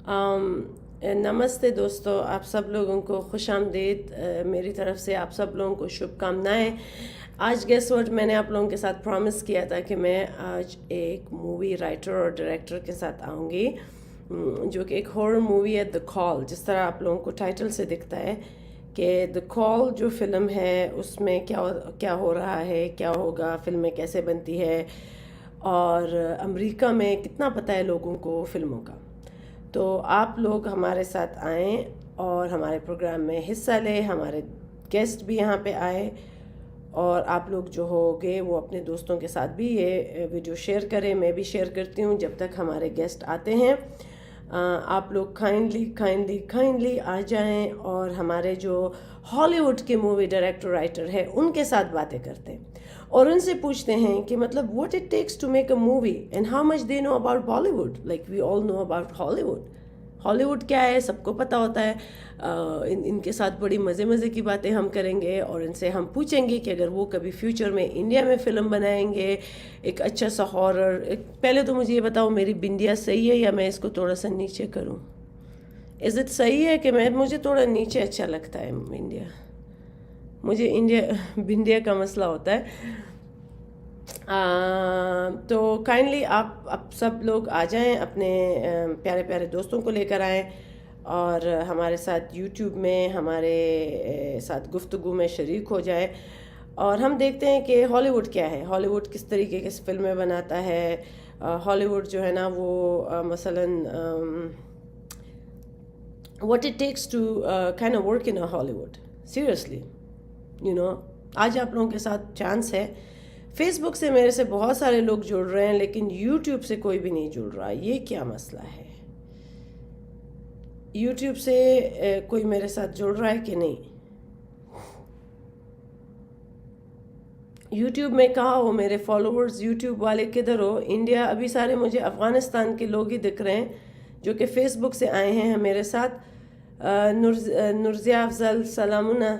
नमस्ते दोस्तों, आप सब लोगों को खुश आमदीद। मेरी तरफ से आप सब लोगों को शुभकामनाएं। आज गेस व्हाट, मैंने आप लोगों के साथ प्रॉमिस किया था कि मैं आज एक मूवी राइटर और डायरेक्टर के साथ आऊँगी, जो कि एक हॉरर मूवी है, द कॉल। जिस तरह आप लोगों को टाइटल से दिखता है कि द कॉल जो फिल्म है उसमें क्या हो रहा है, क्या होगा, फिल्में कैसे बनती है, और अमेरिका में कितना पता है लोगों को फिल्मों का। तो आप लोग हमारे साथ आएँ और हमारे प्रोग्राम में हिस्सा लें। हमारे गेस्ट भी यहाँ पे आए, और आप लोग जो होगे वो अपने दोस्तों के साथ भी ये वीडियो शेयर करें। मैं भी शेयर करती हूँ जब तक हमारे गेस्ट आते हैं। आप लोग काइंडली आ जाएं और हमारे जो हॉलीवुड के मूवी डायरेक्टर राइटर है उनके साथ बातें करते हैं और उनसे पूछते हैं कि मतलब what it takes to make a movie and how much they know about Bollywood. Like we all know about Hollywood क्या है, सबको पता होता है। इनके साथ बड़ी मज़े की बातें हम करेंगे और इनसे हम पूछेंगे कि अगर वो कभी फ्यूचर में इंडिया में फ़िल्म बनाएंगे एक अच्छा सा हॉरर। पहले तो मुझे ये बताओ, मेरी बिंदिया सही है या मैं इसको थोड़ा सा नीचे करूं? इज़ इट सही है कि मुझे थोड़ा नीचे अच्छा लगता है बिंदिया? मुझे बिंदिया का मसला होता है। तो काइंडली आप सब लोग आ जाएं, अपने प्यारे प्यारे दोस्तों को लेकर आएं और हमारे साथ यूट्यूब में हमारे साथ गुफ्तगू में शरीक हो जाए। और हम देखते हैं कि हॉलीवुड क्या है, हॉलीवुड किस तरीके की फिल्में बनाता है। हॉलीवुड जो है ना वो मसलन what it takes to kind of work in a Hollywood seriously, you know. आज आप लोगों के साथ चांस है। फेसबुक से मेरे से बहुत सारे लोग जुड़ रहे हैं, लेकिन यूट्यूब से कोई भी नहीं जुड़ रहा। ये क्या मसला है? यूट्यूब से कोई मेरे साथ जुड़ रहा है कि नहीं? यूट्यूब में कहा हो मेरे फॉलोअर्स, यूट्यूब वाले किधर हो? इंडिया, अभी सारे मुझे अफ़गानिस्तान के लोग ही दिख रहे हैं जो कि फ़ेसबुक से आए हैं मेरे साथ। नुरजिया अफजल, सलामुना,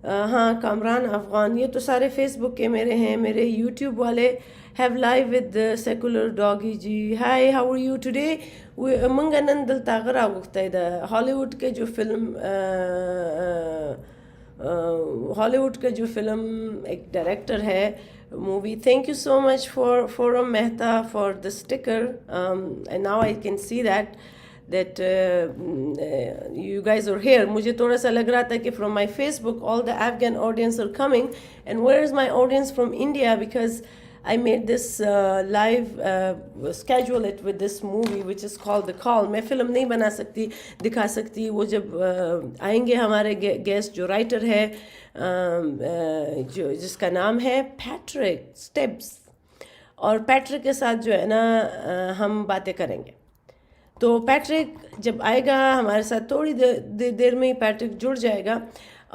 हाँ, कामरान अफ़गान, ये तो सारे फेसबुक के मेरे हैं। मेरे यूट्यूब वाले have live with secular doggy जी, hi how are you today? मंगनंदल तागर आगुख्ता इधर हॉलीवुड के जो हॉलीवुड का जो फिल्म एक डायरेक्टर है movie. Thank you so much for Mehta for the sticker, and now I can see that you guys are here. मुझे थोड़ा सा लग रहा था कि from my Facebook all the Afghan audience are coming, and where is my audience from India? Because I made this live schedule it with this movie which is called The Call. मैं film नहीं बना सकती, दिखा सकती। वो जब आएंगे हमारे गेस्ट जो राइटर है, जो जिसका नाम है पैट्रिक स्टिब्स, और पैट्रिक के साथ जो है ना हम बातें करेंगे। तो पैट्रिक जब आएगा हमारे साथ, थोड़ी देर में ही पैट्रिक जुड़ जाएगा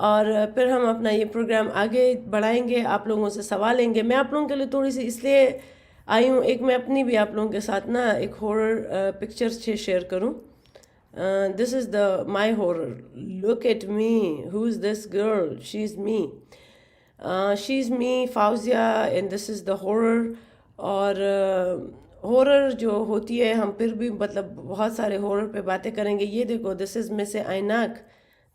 और फिर हम अपना ये प्रोग्राम आगे बढ़ाएंगे, आप लोगों से सवाल लेंगे। मैं आप लोगों के लिए थोड़ी सी इसलिए आई हूँ, एक मैं अपनी भी आप लोगों के साथ ना एक हॉरर पिक्चर शेयर करूँ। This is the my horror, look at me, who is this girl? She is me Fauzia, and this is the horror. और हॉरर जो होती है, हम फिर भी मतलब बहुत सारे हॉरर पे बातें करेंगे। ये देखो, दिस इज़ मिस आइनाक,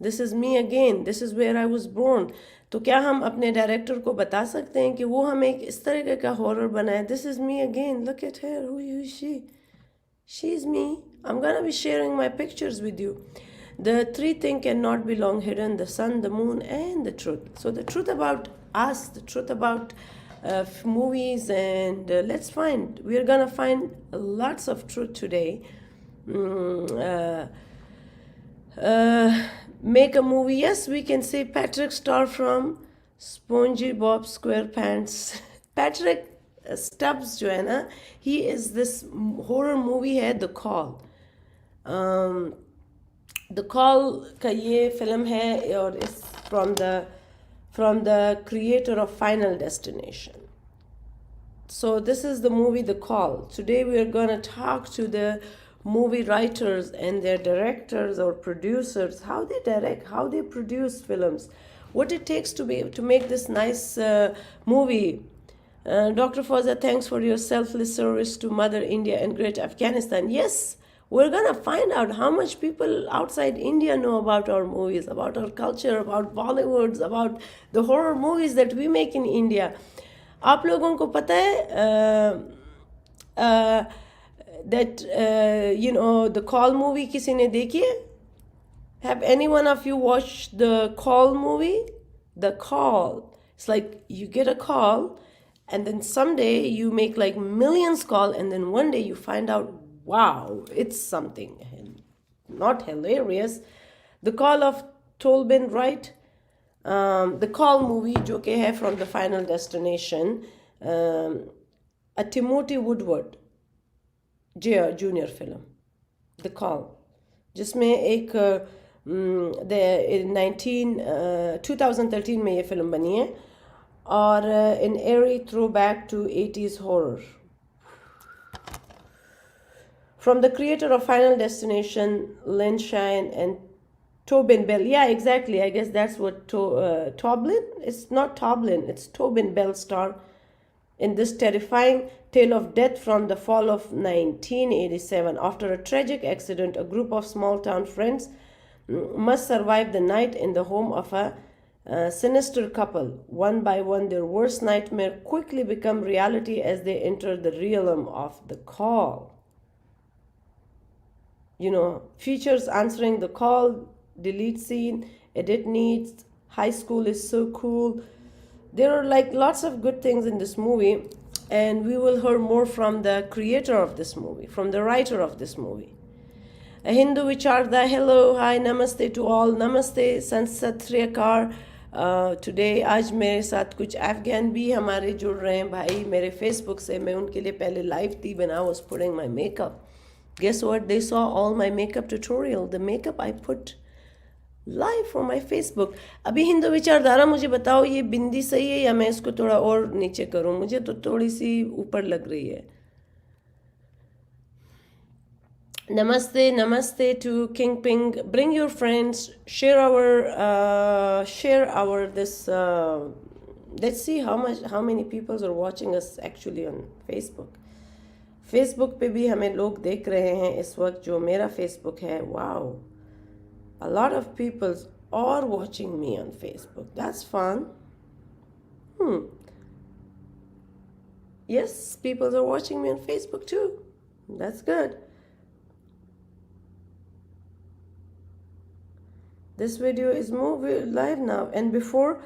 this is me again, this is where I was born. तो क्या हम अपने डायरेक्टर को बता सकते हैं कि वो हमें एक इस तरह का हॉरर बनाए? This is me again, look at her, who is she is me. I am gonna be sharing my pictures with you. The three things cannot be long hidden: the sun, the moon, and the truth. So the truth about us, the truth about movies, and let's find, we're gonna find lots of truth today. Make a movie. Yes, we can say Patrick Star from SpongeBob SquarePants. Patrick Stubbs जो है ना, he is this horror movie है The Call. The Call का ये film है और इस from the creator of Final Destination. So this is the movie The Call. Today we are going to talk to the movie writers and their directors or producers, how they direct, how they produce films, what it takes to make this nice movie. Dr. Fawza, thanks for your selfless service to Mother India and Great Afghanistan. Yes, we're gonna find out how much people outside India know about our movies, about our culture, about Bollywoods, about the horror movies that we make in India. आप लोगों को पता है that you know the Call movie किसी ने देखी है? Have any one of you watched the Call movie? The Call. It's like you get a call and then someday you make like millions call and then one day you find out, wow, it's something not hilarious. The Call of Tolbin, right? The Call movie जो कि है From the Final Destination, a Timothy Woodward junior film, The Call, जिसमें एक 2013 में ये film बनी है और an airy throwback to 80s horror. From the creator of Final Destination, Lynn Shine and Tobin Bell. Yeah, exactly. I guess that's what Toblin. It's not Toblin. It's Tobin Bell star in this terrifying tale of death from the fall of 1987. After a tragic accident, a group of small-town friends must survive the night in the home of a sinister couple. One by one, their worst nightmare quickly become reality as they enter the realm of the call. You know, features answering the call, delete scene, edit needs, high school is so cool. There are like lots of good things in this movie, and we will hear more from the creator of this movie, from the writer of this movie. A Hindu Vicharda, hello, hi, namaste to all, namaste, Sansat Sri Akar. Today आज मेरे साथ कुछ अफगान भी हमारे जुड़ रहे हैं भाई मेरे फेसबुक से. मैं उनके लिए पहले लाइव थी when I was putting my makeup. Guess what? They saw all my makeup tutorial, the makeup I put live for my Facebook. अभी हिंदू विचारधारा मुझे बताओ ये बिंदी सही है या मैं इसको थोड़ा और नीचे करूं? मुझे तो थोड़ी सी ऊपर लग रही है. Namaste, namaste to King Ping. Bring your friends. Share our this. Let's see how many people are watching us actually on Facebook. Facebook पे भी हमें लोग देख रहे हैं इस वक्त जो मेरा Facebook है. Wow, a lot of people are watching me on Facebook. That's fun. Yes, people are watching me on Facebook too. That's good. This video is live now, and before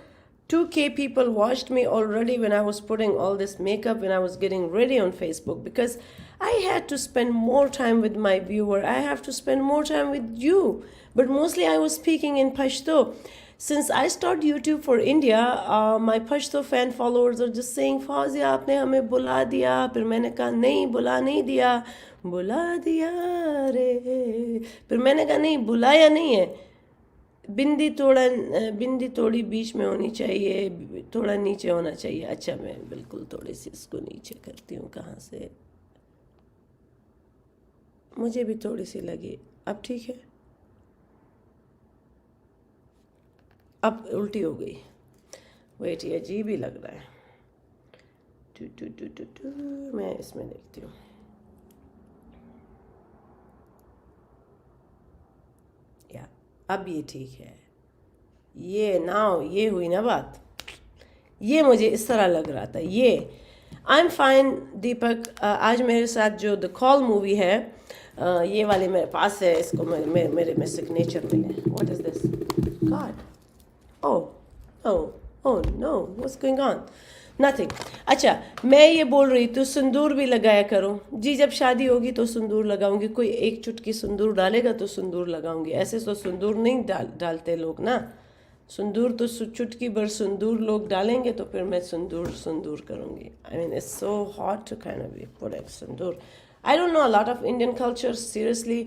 2K people watched me already when I was putting all this makeup, when I was getting ready on Facebook, because I had to spend more time with my viewer. I have to spend more time with you. But mostly I was speaking in Pashto. Since I started YouTube for India, my Pashto fan followers are just saying, Fawzia, आपने हमें बुला दिया. फिर मैंने कहा नहीं बुला नहीं दिया, बुला दिया रे. फिर मैंने कहा नहीं बुलाया नहीं है. बिंदी थोड़ी बीच में होनी चाहिए, थोड़ा नीचे होना चाहिए. अच्छा मैं बिल्कुल थोड़ी सी इसको नीचे करती हूँ. कहाँ से? मुझे भी थोड़ी सी लगी. अब ठीक है? अब उल्टी हो गई. वेट, ये अजीब ही लग रहा है. मैं इसमें देखती हूँ. अब ये ठीक है. ये नाउ ये हुई ना बात. ये मुझे इस तरह लग रहा था. ये आई एम फाइन दीपक. आज मेरे साथ जो द कॉल मूवी है ये वाले मेरे पास है. इसको मेरे में सिग्नेचर मिले. What is this? God. Oh no, what's going on? Nothing. अच्छा मैं ये बोल रही तो सिंदूर भी लगाया करो जी. जब शादी होगी तो सिंदूर लगाऊंगी. कोई एक चुटकी सिंदूर डालेगा तो सिंदूर लगाऊंगी. ऐसे तो सिंदूर नहीं डालते लोग ना. सिंदूर तो चुटकी भर सिंदूर लोग डालेंगे तो फिर मैं सिंदूर करूंगी. I mean it's so hot to kind of put sindoor. I don't know a lot of Indian culture seriously.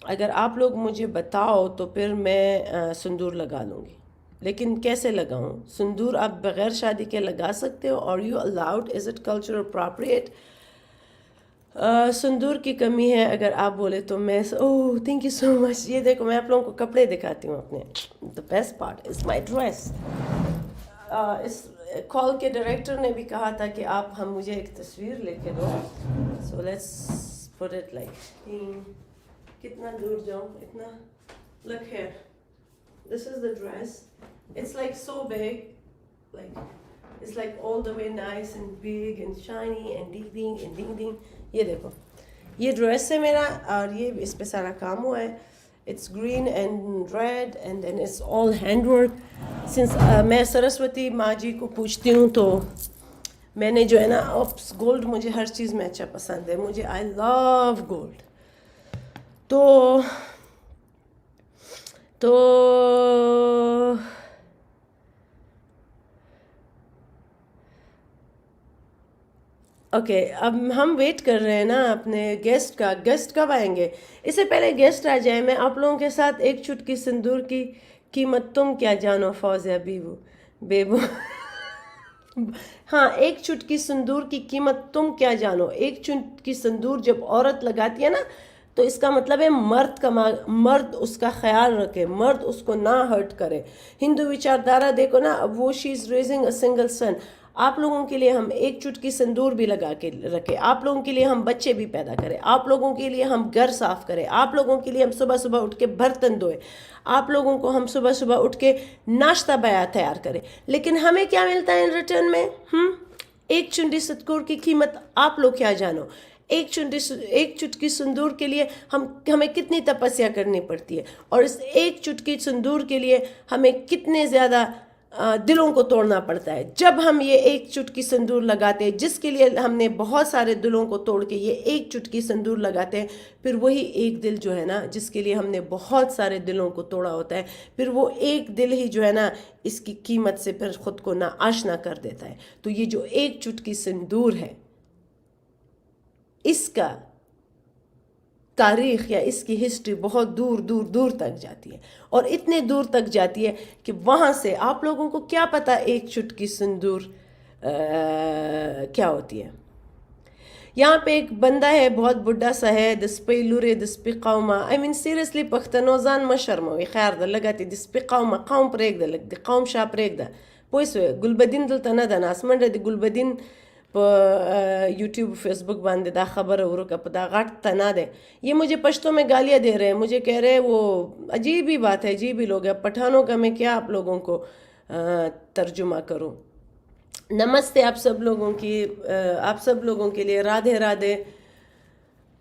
अगर आप लोग मुझे बताओ तो फिर मैं सिंदूर लगा लूँगी. लेकिन कैसे लगाऊं? सिंदूर आप बगैर शादी के लगा सकते हो? Are you allowed? Is it culture appropriate? सिंदूर की कमी है अगर आप बोले तो मैं. Oh thank you so much. ये देखो मैं आप लोगों को कपड़े दिखाती हूँ अपने. The best part is my dress. इस कॉल के डायरेक्टर ने भी कहा था कि आप मुझे एक तस्वीर लेके दो. So let's put it like کتنا دور جاؤں اتنا. Look here. This is the dress. It's like so big. Like it's like all the way nice and big and shiny and ding ding and ding ding. یہ دیکھو یہ dress ہے میرا اور یہ اس پہ سارا کام ہوا ہے. It's green and red and then it's all handwork. Since میں سرسوتی ماں جی کو پوچھتی ہوں تو میں نے جو ہے نا گولڈ مجھے ہر چیز میں اچھا پسند ہے. مجھے آئی لو گولڈ. تو اوکے اب ہم ویٹ کر رہے ہیں نا اپنے گیسٹ کا. گیسٹ کب آئیں گے؟ اس سے پہلے گیسٹ آ جائیں میں آپ لوگوں کے ساتھ ایک چٹکی سندور کی قیمت تم کیا جانو فوزیہ بیبو ہاں ایک چٹکی سندور کی قیمت تم کیا جانو. ایک چٹکی سندور جب عورت لگاتی ہے نا تو اس کا مطلب ہے مرد اس کا خیال رکھے, مرد اس کو نہ ہرٹ کرے. ہندو وچاردھارا دیکھو نا, اب وہ شی از ریزنگ اے سنگل سن. آپ لوگوں کے لیے ہم ایک چٹکی سندور بھی لگا کے رکھے, آپ لوگوں کے لیے ہم بچے بھی پیدا کریں, آپ لوگوں کے لیے ہم گھر صاف کریں, آپ لوگوں کے لیے ہم صبح صبح اٹھ کے برتن دھوئے, آپ لوگوں کو ہم صبح صبح اٹھ کے ناشتہ بیاں تیار کریں. لیکن ہمیں کیا ملتا ہے ان ریٹرن میں؟ ایک چٹکی سندور کی قیمت آپ لوگ کیا جانو. ایک چٹکی سندور کے لیے ہمیں کتنی تپسیا کرنی پڑتی ہے, اور اس ایک چٹکی سندور کے لیے ہمیں کتنے زیادہ دلوں کو توڑنا پڑتا ہے. جب ہم یہ ایک چٹکی سندور لگاتے ہیں جس کے لیے ہم نے بہت سارے دلوں کو توڑ کے یہ ایک چٹکی سندور لگاتے ہیں, پھر وہی ایک دل جو ہے نا جس کے لیے ہم نے بہت سارے دلوں کو توڑا ہوتا ہے, پھر وہ ایک دل ہی جو ہے نا اس کی قیمت سے پھر خود کو نا آشنا کر دیتا ہے. تو یہ جو ایک چٹکی سندور ہے اس کا تاریخ یا اس کی ہسٹری بہت دور دور دور تک جاتی ہے, اور اتنے دور تک جاتی ہے کہ وہاں سے آپ لوگوں کو کیا پتہ ایک چٹکی سندور کیا ہوتی ہے. یہاں پہ ایک بندہ ہے بہت بڈھا سا ہے, دس پی لورے دس پی قوما, آئی مین سیریسلی پختنو زان مشرموي خیر ده لگاتی دس پی قوما قوم پریک ده لگ دی قوم شا پریک ده پویسوی گلبدین دلته نه ده ناس منډه دی گلبدین په یوٹیوب فیس بک باندې دا خبر ورکه په دا غټ تنا ده. یہ مجھے پشتوں میں گالیاں دے رہے ہیں, مجھے کہہ رہے ہیں وہ عجیب ہی بات ہے, عجیب ہی لوگ ہیں. پٹھانوں کا میں کیا آپ لوگوں کو ترجمہ کروں. نمستے آپ سب لوگوں کی, آپ سب لوگوں کے لیے رادھے رادھے,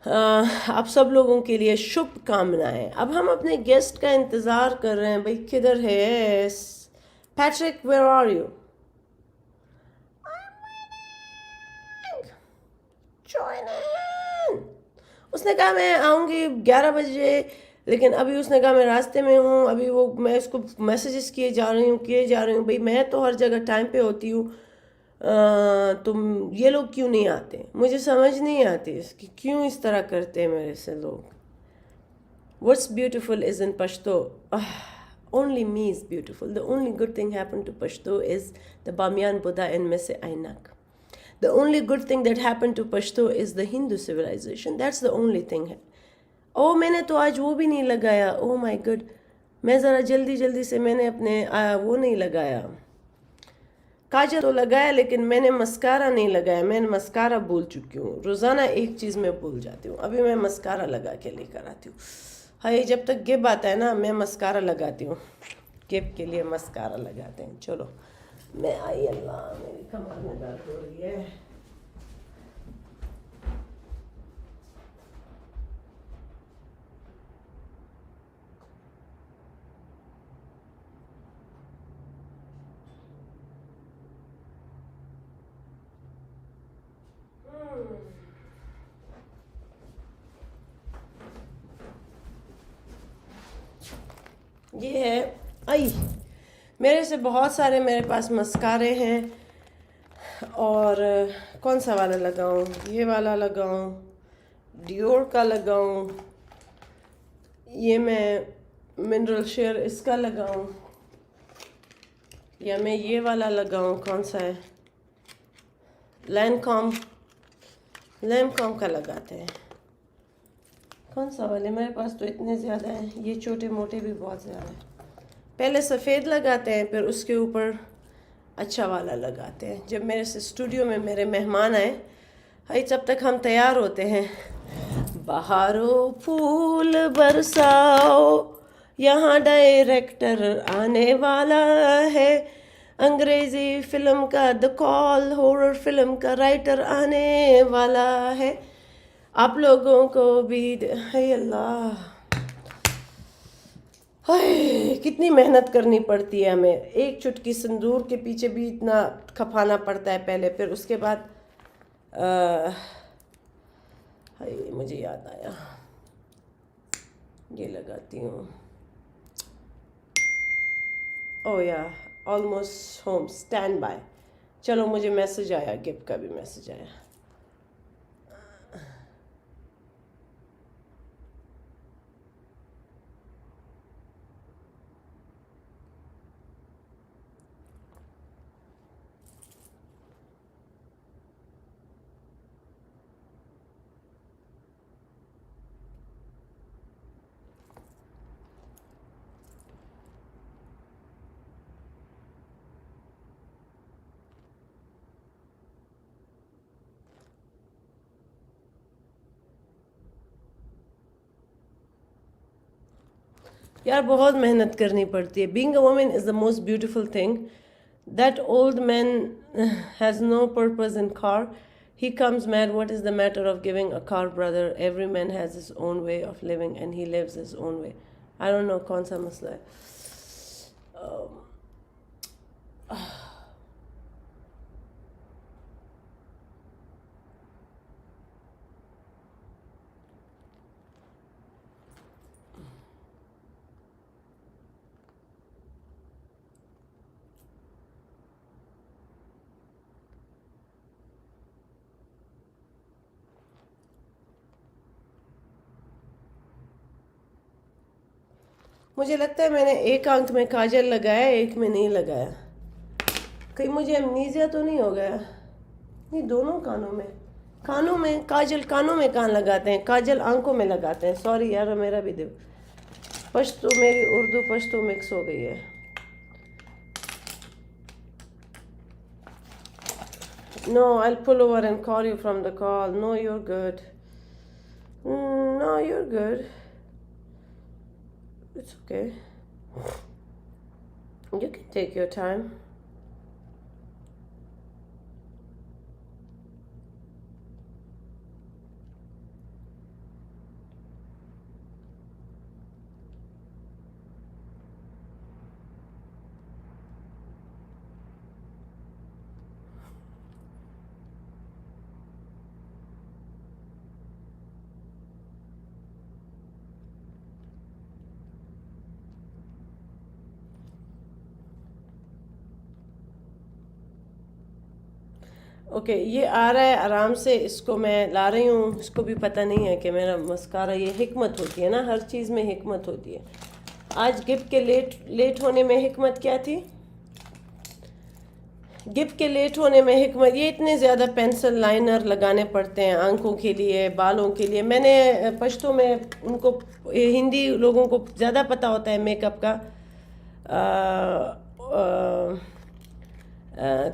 آپ سب لوگوں کے لیے شبھ کامنائیں. اب ہم اپنے گیسٹ کا انتظار کر رہے ہیں. بھائی کدھر ہے پیٹرک, ویئر آر یو؟ اس نے کہا میں آؤں گی 11 بجے, لیکن ابھی اس نے کہا میں راستے میں ہوں. ابھی وہ میں اس کو میسیجز کیے جا رہی ہوں. بھئی میں تو ہر جگہ ٹائم پہ ہوتی ہوں, تم یہ لوگ کیوں نہیں آتے؟ مجھے سمجھ نہیں آتی اس کی کیوں اس طرح کرتے ہیں میرے سے لوگ. What's beautiful is in Pashto. Only me is beautiful. The only good thing happened to Pashto is the Bamyan Buddha in میں سے Ainak. The only good thing that happened to Pashto is the Hindu civilization. That's the only thing ہے. میں نے تو آج وہ بھی نہیں لگایا. Oh my God. میں ذرا جلدی سے میں نے اپنے وہ نہیں لگایا, کاجل تو لگایا لیکن میں نے مسکارا نہیں لگایا. میں نے مسکارا بھول چکی ہوں. روزانہ ایک چیز میں بھول جاتی ہوں. ابھی میں مسکارا لگا کے لے کر آتی ہوں. ہائی جب تک گیب آتا ہے نا میں مسکارا لگاتی ہوں. گیب کے لیے مسکارا لگاتے ہیں. چلو میں آئی. اللہ میری کمر میں درد ہو رہی ہے. یہ ہے میرے سے بہت سارے میرے پاس مسکارے ہیں, اور کون سا والا لگاؤں؟ یہ والا لگاؤں, ڈیور کا لگاؤں, یہ میں منرل شیئر اس کا لگاؤں, یا میں یہ والا لگاؤں؟ کون سا ہے؟ لین کام کا لگاتے ہیں. کون سا والے؟ میرے پاس تو اتنے زیادہ ہیں. یہ چھوٹے موٹے بھی بہت زیادہ ہیں. پہلے سفید لگاتے ہیں, پھر اس کے اوپر اچھا والا لگاتے ہیں. جب میرے سے اسٹوڈیو میں میرے مہمان آئے, جب تک ہم تیار ہوتے ہیں बहारों फूल बरसाओ, यहाँ डायरेक्टर आने वाला है, अंग्रेजी फिल्म का द कॉल, हॉरर फिल्म का राइटर आने वाला है। आप लोगों को भी है अल्लाह, हाय कितनी मेहनत करनी पड़ती है हमें, एक चुटकी सिंदूर के पीछे भी इतना खपाना पड़ता है पहले, फिर उसके बाद हाय मुझे याद आया, ये लगाती हूँ। ओ या ऑलमोस्ट होम, स्टैंड बाय। चलो मुझे मैसेज आया, गिफ्ट का भी मैसेज आया। यार बहुत मेहनत करनी पड़ती है। Being a woman is the most beautiful thing. That old man has no purpose in car, he comes mad, what is the matter of giving a car, brother? Every man has his own way of living and he lives his own way. I don't know कौन सा मसला है। मुझे लगता है मैंने एक आंख में काजल लगाया, एक में नहीं लगाया। कहीं मुझे अमनीजिया तो नहीं हो गया? नहीं, दोनों कानों में, कानों में काजल, कानों में कान लगाते हैं, काजल आंखों में लगाते हैं। सॉरी यार, मेरा भी दिल, पश्तो, मेरी उर्दू पश्तो मिक्स हो गई है। No, I'll pull over and call you from the call. No, you're good. No, you're good. It's okay. You can take your time. Okay ये आ रहा है आराम से, इसको मैं ला रही हूँ। इसको भी पता नहीं है कि मेरा मस्कारा, ये हिकमत होती है ना, हर चीज़ में हिकमत होती है। आज गिफ्ट के लेट होने में हिकमत क्या थी? गिफ्ट के लेट होने में हिकमत, ये इतने ज़्यादा पेंसिल लाइनर लगाने पड़ते हैं आंखों के लिए, बालों के लिए। मैंने पश्तो में, उनको हिंदी लोगों को ज़्यादा पता होता है मेकअप का,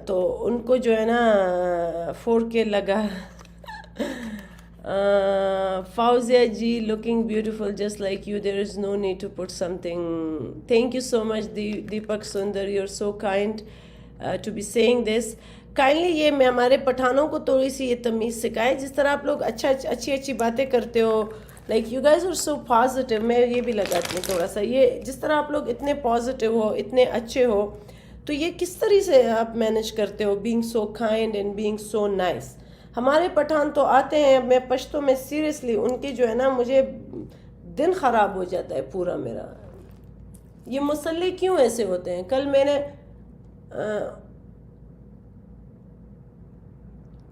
तो उनको जो है ना 4K लगा। Fauzia ji, looking beautiful just like you. There is no need to put something. Thank you so much, Deepak Sundar. You're so kind to be saying this. Kindly ये मैं हमारे पठानों को थोड़ी सी ये तमीज़ सिखाए, जिस तरह आप लोग अच्छी अच्छी बातें करते हो। Like you guys are so positive. मैं ये भी लगाती हूँ थोड़ा सा, ये जिस तरह आप लोग इतने पॉजिटिव हो, इतने अच्छे हो, तो ये किस तरह से आप मैनेज करते हो? Being so kind and being so nice. हमारे पठान तो आते हैं, मैं पश्तो में सीरियसली उनके जो है ना, मुझे दिन ख़राब हो जाता है पूरा मेरा। ये मसले क्यों ऐसे होते हैं? कल मैंने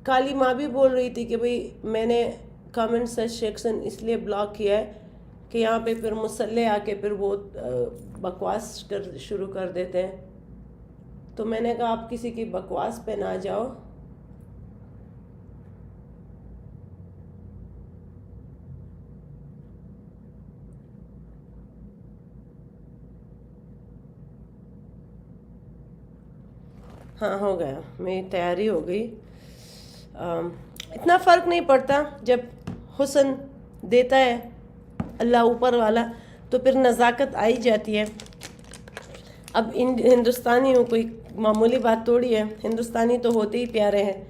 काली माँ भी बोल रही थी कि भाई मैंने कमेंट सेक्शन इसलिए ब्लॉक किया है कि यहाँ पे फिर मुसल्ले आके फिर वो बकवास शुरू कर देते हैं। तो मैंने कहा आप किसी की बकवास पे ना जाओ। हाँ हो गया, मेरी तैयारी हो गई। इतना फ़र्क नहीं पड़ता जब हुस्न دیتا ہے اللہ اوپر والا, تو پھر نزاکت آئی جاتی ہے. اب ہندوستانی ہوں کوئی معمولی بات تھوڑی ہے, ہندوستانی تو ہوتے ہی پیارے ہیں.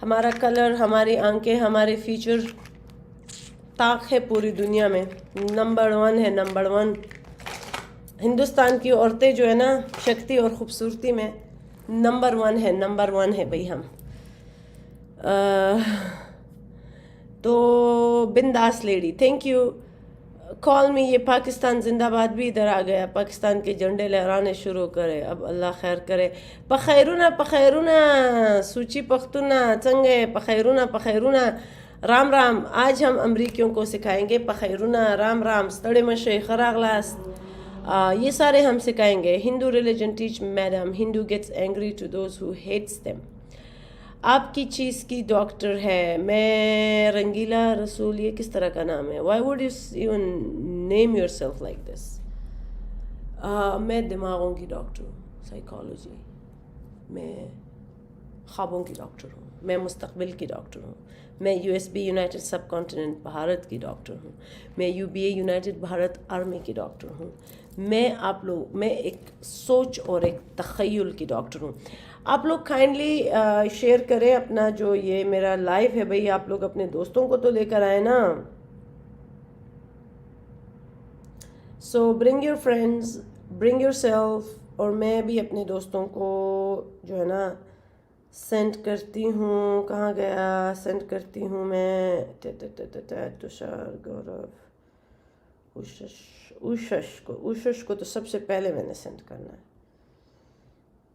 ہمارا کلر, ہماری آنکھیں, ہمارے فیچر طاق ہے پوری دنیا میں, نمبر 1 ہے, نمبر 1. ہندوستان کی عورتیں جو ہے نا شکتی اور خوبصورتی میں نمبر 1 ہے, نمبر 1 ہے بھئی ہم. تو بنداس لیڈی, تھینک یو, کال می. یہ پاکستان زندہ باد بھی ادھر آ گیا, پاکستان کے جھنڈے لہرانے شروع کرے. اب اللہ خیر کرے. پخیرونا سوچی پختونا چنگے, پخیرونا رام رام. آج ہم امریکیوں کو سکھائیں گے پخیرونا رام رام, ستڑے مشے خراغلاس, یہ سارے ہم سکھائیں گے. Hindu religion teach madam, Hindu gets angry to those who hates them. آپ کی چیز کی ڈاکٹر ہے. میں رنگیلا رسول, یہ کس طرح کا نام ہے؟ Why would you even name your self like this? میں دماغوں کی ڈاکٹر ہوں, سائیکالوجی. میں خوابوں کی ڈاکٹر ہوں, میں مستقبل کی ڈاکٹر ہوں. میں U S B united subcontinent Bharat کی ڈاکٹر ہوں. میں U B A united Bharat army کی ڈاکٹر ہوں. میں ایک سوچ اور ایک تخیل کی ڈاکٹر ہوں. آپ لوگ کائنڈلی شیئر کریں اپنا جو یہ میرا لائیو ہے بھئی, آپ لوگ اپنے دوستوں کو تو لے کر آئے نا. So bring your friends, bring yourself. اور میں بھی اپنے دوستوں کو جو ہے نا سینڈ کرتی ہوں. کہاں گیا؟ سینڈ کرتی ہوں میں تشار گورو اوشش کو تو سب سے پہلے میں نے سینڈ کرنا ہے.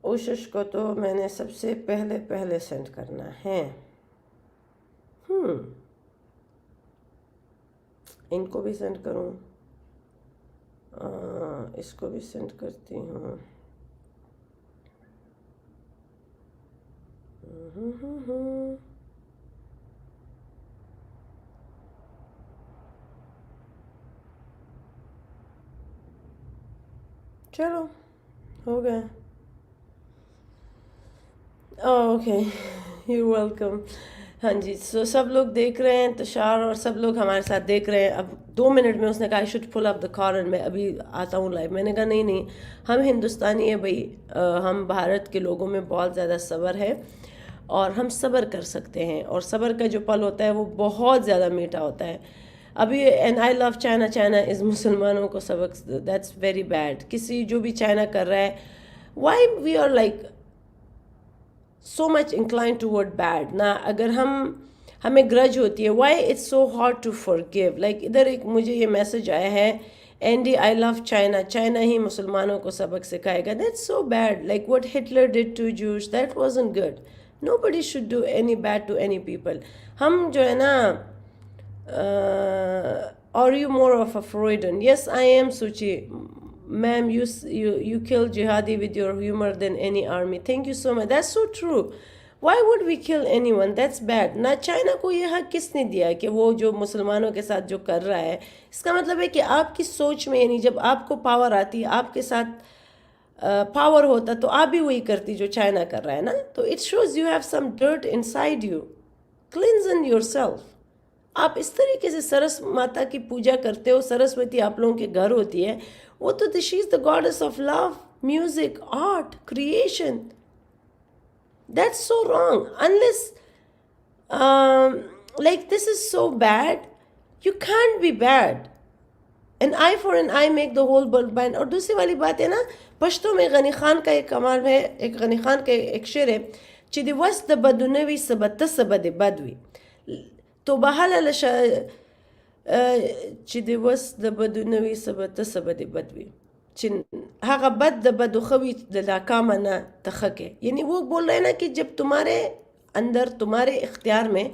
اوشش کو تو میں نے سب سے پہلے سینڈ کرنا ہے. ان کو بھی سینڈ کروں, اس کو بھی سینڈ کرتی ہوں. چلو ہو گیا. Okay, you welcome. ہاں جی, سو سب لوگ دیکھ رہے ہیں, تشار اور سب لوگ ہمارے ساتھ دیکھ رہے ہیں. اب 2 منٹ میں اس نے کہا I should pull up the car and میں ابھی آتا ہوں لائیو. میں نے کہا نہیں, ہم ہندوستانی ہیں بھئی, ہم بھارت کے لوگوں میں بہت زیادہ صبر ہے اور ہم صبر کر سکتے ہیں, اور صبر کا جو پل ہوتا ہے وہ بہت زیادہ میٹھا ہوتا ہے. ابھی and I love China, China is مسلمانوں کو سبق, دیٹس ویری بیڈ. کسی جو بھی چائنا کر رہا ہے, why we are like so much inclined toward bad نا. اگر ہمیں گرج ہوتی ہے, why it's so hard to forgive. like ادھر ایک مجھے یہ میسج آیا ہے, Andy I love China, China ہی مسلمانوں کو سبق سکھائے گا. that's so bad. like what Hitler did to Jews, that wasn't good. nobody should do any bad to any people. ہم جو ہے نا are you more of a Freudian? yes I am, Suchi ma'am. You kill jihadi with your humor than any army. thank you so much. that's so true. why would we kill anyone? that's bad. نہ China کو یہ حق کس نے دیا کہ وہ جو مسلمانوں کے ساتھ جو کر رہا ہے, اس کا مطلب ہے کہ آپ کی سوچ میں, یعنی جب آپ کو پاور آتی, آپ کے ساتھ پاور ہوتا, تو آپ بھی وہی کرتی جو چائنا کر رہا ہے نا. تو it shows you have some dirt inside you. cleanse yourself. آپ اس طریقے سے سرس ماتا کی پوجا کرتے ہو. سرسوتی آپ لوگوں کے گھر ہوتی ہے, وہ تو she is the gods of love, music, art, creation. That's so wrong. Unless like this is so bad, you can't be bad. An eye for an eye make the whole world blind. اور دوسری والی بات ہے نا, پشتوں میں غنی خان کا ایک کمال ہے, ایک غنی خان کا ایک شعر ہے, چدی وس دا بدنوی سبت سبد بدوی تو بحال چې د وس د بدو نوي سبه ته سبه د بد وي, چې هغه بد د بدو خوي د ناکامه نه تخکے. یعنی وہ بول رہے ہیں نا کہ جب تمہارے اندر, تمہارے اختیار میں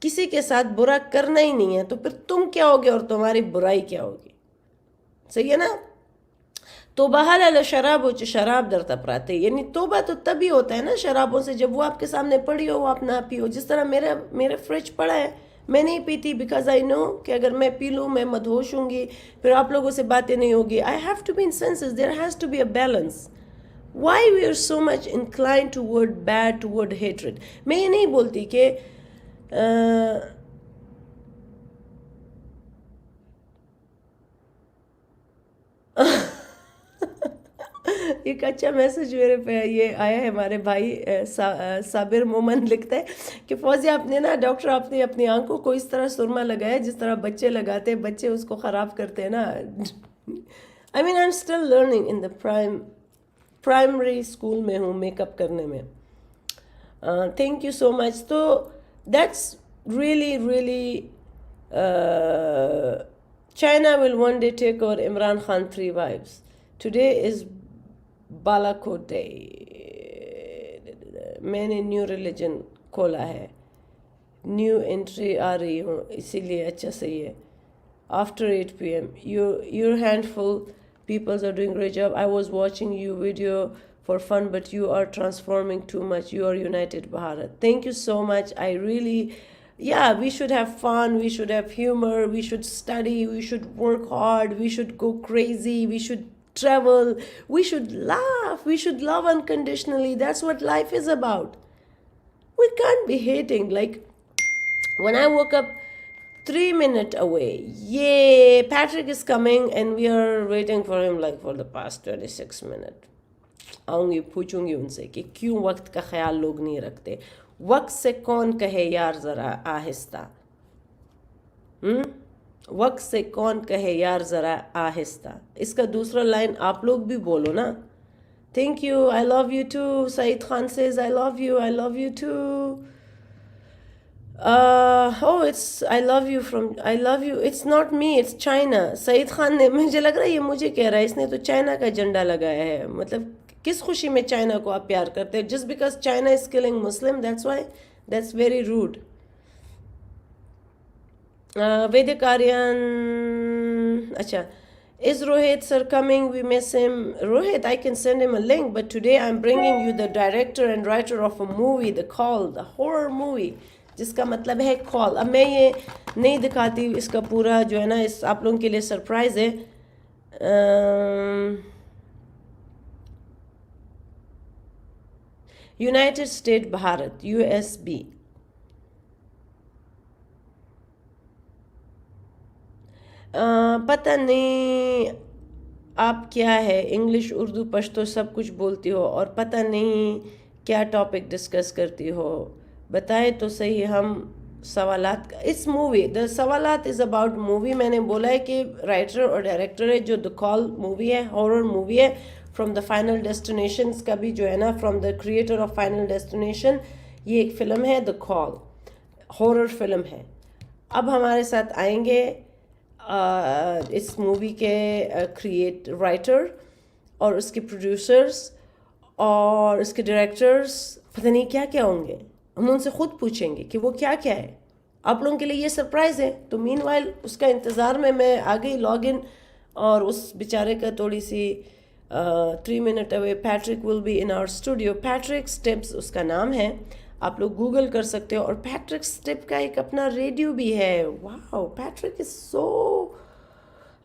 کسی کے ساتھ برا کرنا ہی نہیں ہے, تو پھر تم کیا ہوگے اور تمہاری برائی کیا ہوگی. صحیح ہے نا. توبہ حلال شراب ہو شراب در تپراتے. یعنی توبہ تو تبھی ہوتا ہے نا شرابوں سے, جب وہ آپ کے سامنے پڑی ہو, وہ آپ نہ پیو. جس طرح میرے فریج پڑا ہے, میں نہیں پیتی بیکاز آئی نو کہ اگر میں پی لوں میں مدہوش ہوں گی, پھر آپ لوگوں سے باتیں نہیں ہوگی. I have to be in senses, there has to be a balance. Why we are so much incline toward bad, toward hatred. میں یہ نہیں بولتی کہ ایک اچھا میسج میرے پہ یہ آیا ہے، ہمارے بھائی صابر مومن لکھتے ہیں کہ فوزیہ آپ نے نا ڈاکٹر آپ نے اپنی آنکھوں کو اس طرح سرما لگایا جس طرح بچے لگاتے ہیں، بچے اس کو خراب کرتے ہیں نا. I mean I am still learning in the primary school میں ہوں میک اپ کرنے میں. Thank you so much. تو that's really China will one day take over Imran Khan 3 wives. Today is Balakot Day. میں نے new religion کھولا ہے، new entry آ رہی ہوں، اسی لیے اچھا صحیح ہے. After 8 p.m. Your handful peoples are doing great job. I was watching you video for fun, but you are transforming too much. You are United Bharat. Thank you so much. I really, yeah, we should have fun. We should have humor. We should study. We should work hard. We should go crazy. We should travel. We should laugh. We should love unconditionally. That's what life is about. We can't be hating. Like, when I woke up 3 minutes away, yay, Patrick is coming and we are waiting for him like for the past 26 minutes. آؤں گی پوچھوں گی ان سے کہ کیوں وقت کا خیال لوگ نہیں رکھتے. وقت سے کون کہے یار ذرا آہستہ، وقت سے کون کہے یار ذرا آہستہ. اس کا دوسرا لائن آپ لوگ بھی بولو نا. Thank you. I love you too. Saeed Khan says I love you. I love you too. I love you from, I love you, it's not me, it's China. سعید خان نے، مجھے لگ رہا ہے یہ مجھے کہہ رہا ہے، اس نے تو چائنا کا جھنڈا لگایا ہے. مطلب کس خوشی میں چائنا کو آپ پیار کرتے ہیں؟ just because China is killing Muslim, that's why, that's very rude. Vedic Aryan, اچھا. Is Rohit sir coming? We miss him. Rohit, I can send him a link, but today I'm bringing you the director and writer of a movie, The Call, the horror movie, جس کا مطلب ہے کال. اب میں یہ نہیں دکھاتی اس کا پورا جو ہے نا، اس آپ لوگوں کے لیے سرپرائز ہے. United state Bharat, USB. پتہ نہیں آپ کیا ہے، انگلش اردو پشتو سب کچھ بولتی ہو اور پتہ نہیں کیا ٹاپک ڈسکس کرتی ہو. بتائے تو صحیح. ہم سوالات کا اس مووی، دا سوالات از اباؤٹ مووی. میں نے بولا ہے کہ رائٹر اور ڈائریکٹر ہے جو دا کال مووی ہے، ہارر مووی ہے. فرام دا فائنل ڈیسٹینیشنز کا بھی جو ہے نا، from the creator of final destination, یہ ایک فلم ہے دا کال، ہارر فلم ہے. اب ہمارے ساتھ آئیں گے اس مووی کے رائٹر اور اس کے پروڈیوسرز اور اس کے ڈائریکٹرز. پتہ نہیں کیا کیا ہوں گے، ہم ان سے خود پوچھیں گے کہ وہ کیا کیا ہے. آپ لوگوں کے لیے یہ سرپرائز ہے. تو مین وائل اس کا انتظار میں آ گئی لاگ ان، اور اس بیچارے کا تھوڑی سی 3 minutes away. Patrick will be in our studio. Patrick Stubbs اس کا نام ہے، آپ لوگ گوگل کر سکتے ہو. اور پیٹرک اسٹب کا ایک اپنا ریڈیو بھی ہے. Wow, Patrick is so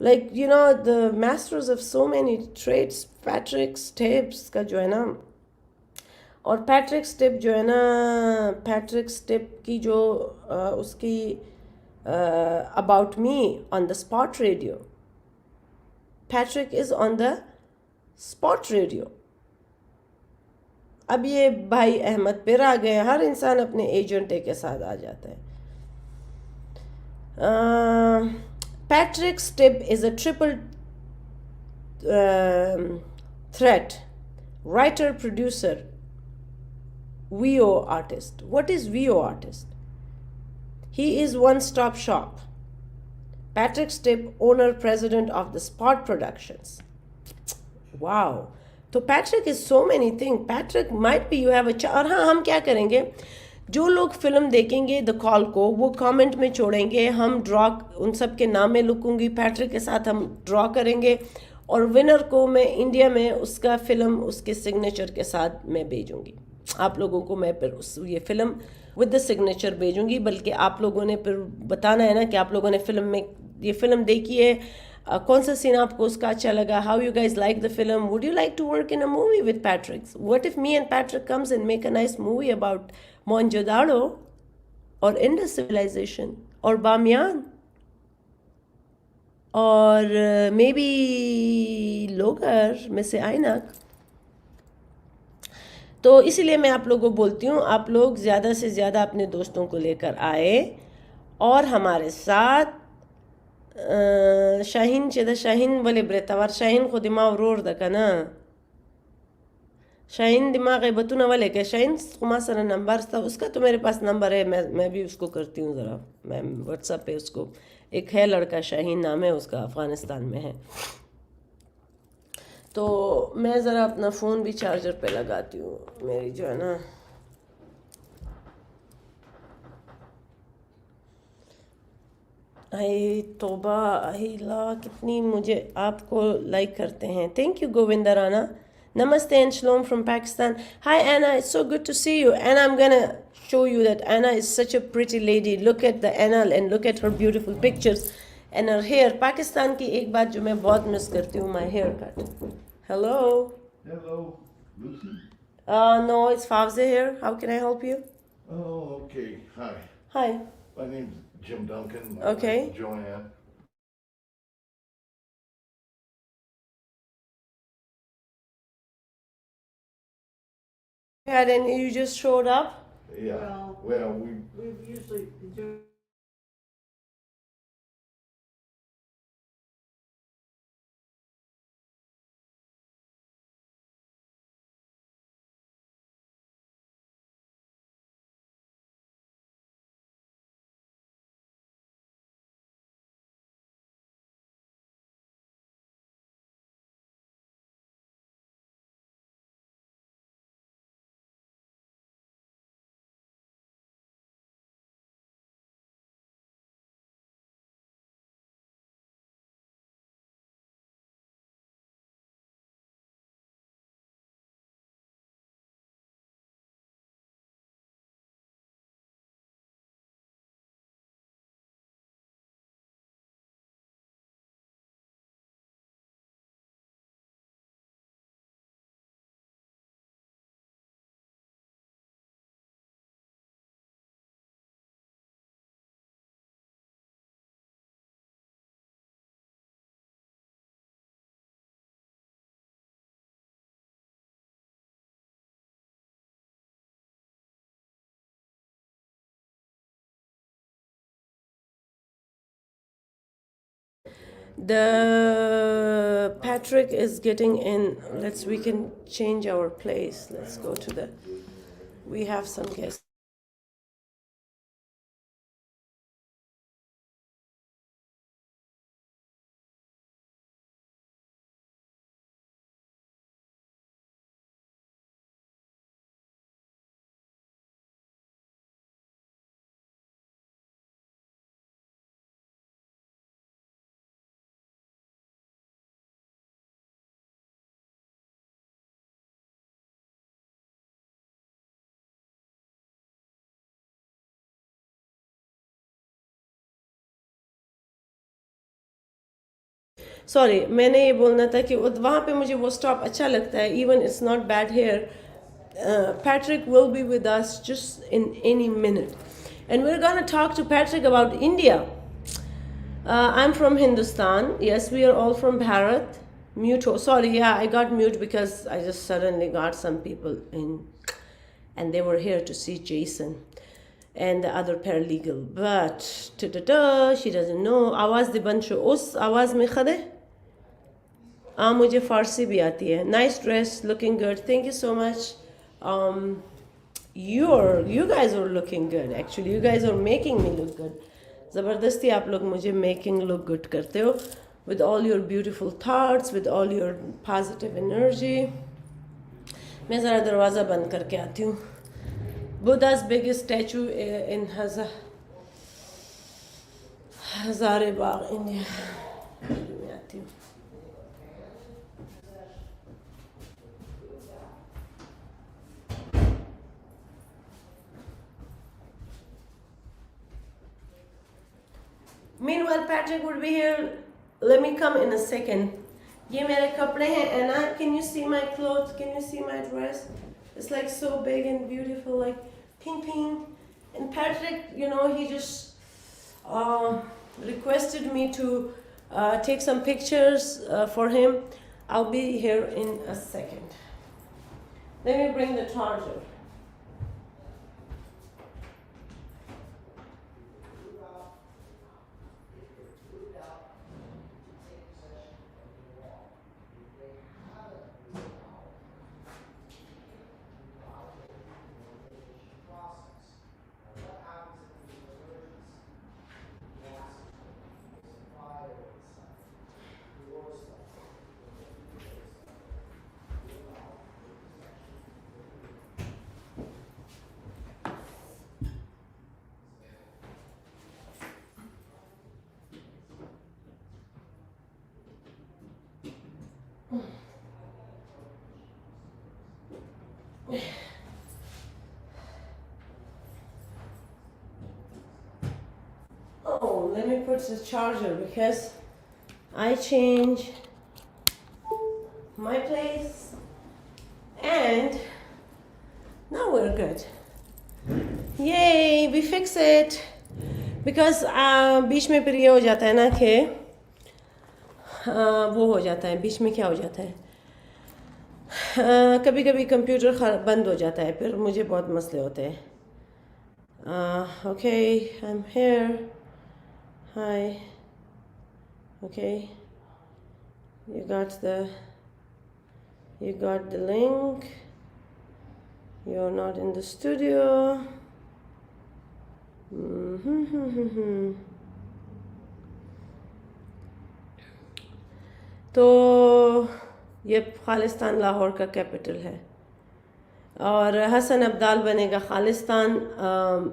like you know the masters of so many trades. Patrick Stubbs کا جو ہے نا، اور پیٹرک اسٹب جو ہے نا، پیٹرک اسٹب کی جو اس کی about me on the spot radio. Patrick is on the spot radio. اب یہ بھائی احمد پھر آ گئے. ہر انسان اپنے ایجنٹے کے ساتھ آ جاتا ہے. Patrick stub is a triple threat: writer, producer, VO artist. What is VO artist? He is one-stop shop. Patrick Stibb, owner, president of the Spot Productions. Wow. So Patrick is so many things. Patrick might be you have a اور ہاں ہم کیا کریں گے، جو لوگ film دیکھیں گے دا کال کو وہ کامنٹ میں چھوڑیں گے. ہم ڈرا ان سب کے نام میں لکھوں گی، پیٹرک کے ساتھ ہم ڈرا کریں گے، اور ونر کو میں انڈیا میں اس کا فلم اس کے سگنیچر کے ساتھ میں بھیجوں گی. آپ لوگوں کو میں پھر یہ فلم ود دا سگنیچر بھیجوں گی. بلکہ آپ لوگوں نے پھر بتانا ہے نا کہ آپ لوگوں نے فلم میں یہ فلم دیکھی ہے، کون سا سین آپ کو اس کا اچھا لگا. How you guys like the film. Would you like to work in a movie with Patrick? What if me and Patrick comes and make a nice movie about Mohenjodaro اور انڈس سویلائزیشن اور بامیان؟ और मे बी लोगर में से आइनक। तो इसीलिए मैं आप लोगों को बोलती हूँ, आप लोग ज़्यादा से ज़्यादा अपने दोस्तों को लेकर आए और हमारे साथ शाहीन चेदा शाहीन बोले ब्रेतावर शाहीन को दिमाग रोर दका ना शाहीन दिमाग है बतूना वाले के शाहीन कुमार सर नंबर था उसका, तो मेरे पास नंबर है, मैं भी उसको करती हूँ ज़रा, मैं व्हाट्सएप पे उसको, एक है लड़का शाहीन नाम है उसका, अफ़गानिस्तान में है। तो मैं ज़रा अपना फ़ोन भी चार्जर पे लगाती हूँ, मेरी जो है ना आई तोबा आई ला कितनी मुझे आपको लाइक करते हैं। Thank you Govinda Rana. Namaste and Shalom from Pakistan. Hi Anna, it's so good to see you. And I'm gonna show you that Anna is such a pretty lady. Look at the Anna and look at her beautiful pictures and her hair. Pakistan की एक बात जो मैं बहुत miss करती हूँ, my haircut. Hello. Hello, Lucy. No, it's Fawze here. How can I help you? Oh, okay. Hi. Hi. My name's Jim Duncan. My Okay. wife Joanne. And you just showed up. Yeah. Well, We usually do. The Patrick is getting in. We can change our place. Let's go to the. We have some guests. Sorry, मैंने ये बोलना था कि वहाँ पे मुझे वो stop अच्छा लगता है, even it's not bad here. Patrick will be with us just in any minute. And we're going to talk to Patrick about India. I'm from Hindustan. Yes, we are all from Bharat. Mute. Sorry, yeah, I got mute because I just suddenly got some people in and they were here to see Jason and the other paralegal. But she doesn't know. आवाज़ दिबंशो उस आवाज़ में खड़े मुझे फ़ारसी भी आती है. Nice dress, looking good. Thank you so much. You guys are looking good. Actually, you guys are making me look good. ज़बरदस्ती आप लोग मुझे making look good करते हो with all your beautiful thoughts, with all your positive energy. मैं ज़रा दरवाज़ा बंद करके आती हूँ. Buddha's biggest statue in Hazare Bagh, India. मैं आती हूँ. Meanwhile, Patrick would be here. Let me come in a second. ये मेरे कपड़े हैं, Anna. Can you see my clothes? Can you see my dress? It's like so big and beautiful, like pink, pink. And Patrick, he just requested me to take some pictures for him. I'll be here in a second. Let me bring the charger. Oh, let me put the charger because I change my place and now we're good. Yay, we fix it. Because बीच में फिर ये हो जाता है ना कि वो हो जाता है बीच में क्या हो जाता है कभी कभी कंप्यूटर बंद हो जाता है फिर मुझे बहुत मसले होते हैं okay, I'm here. Hi. Okay. You got the link. You're not in the studio. तो ये खालिस्तान लाहौर का कैपिटल है और हसन अब्दाल बनेगा खालिस्तान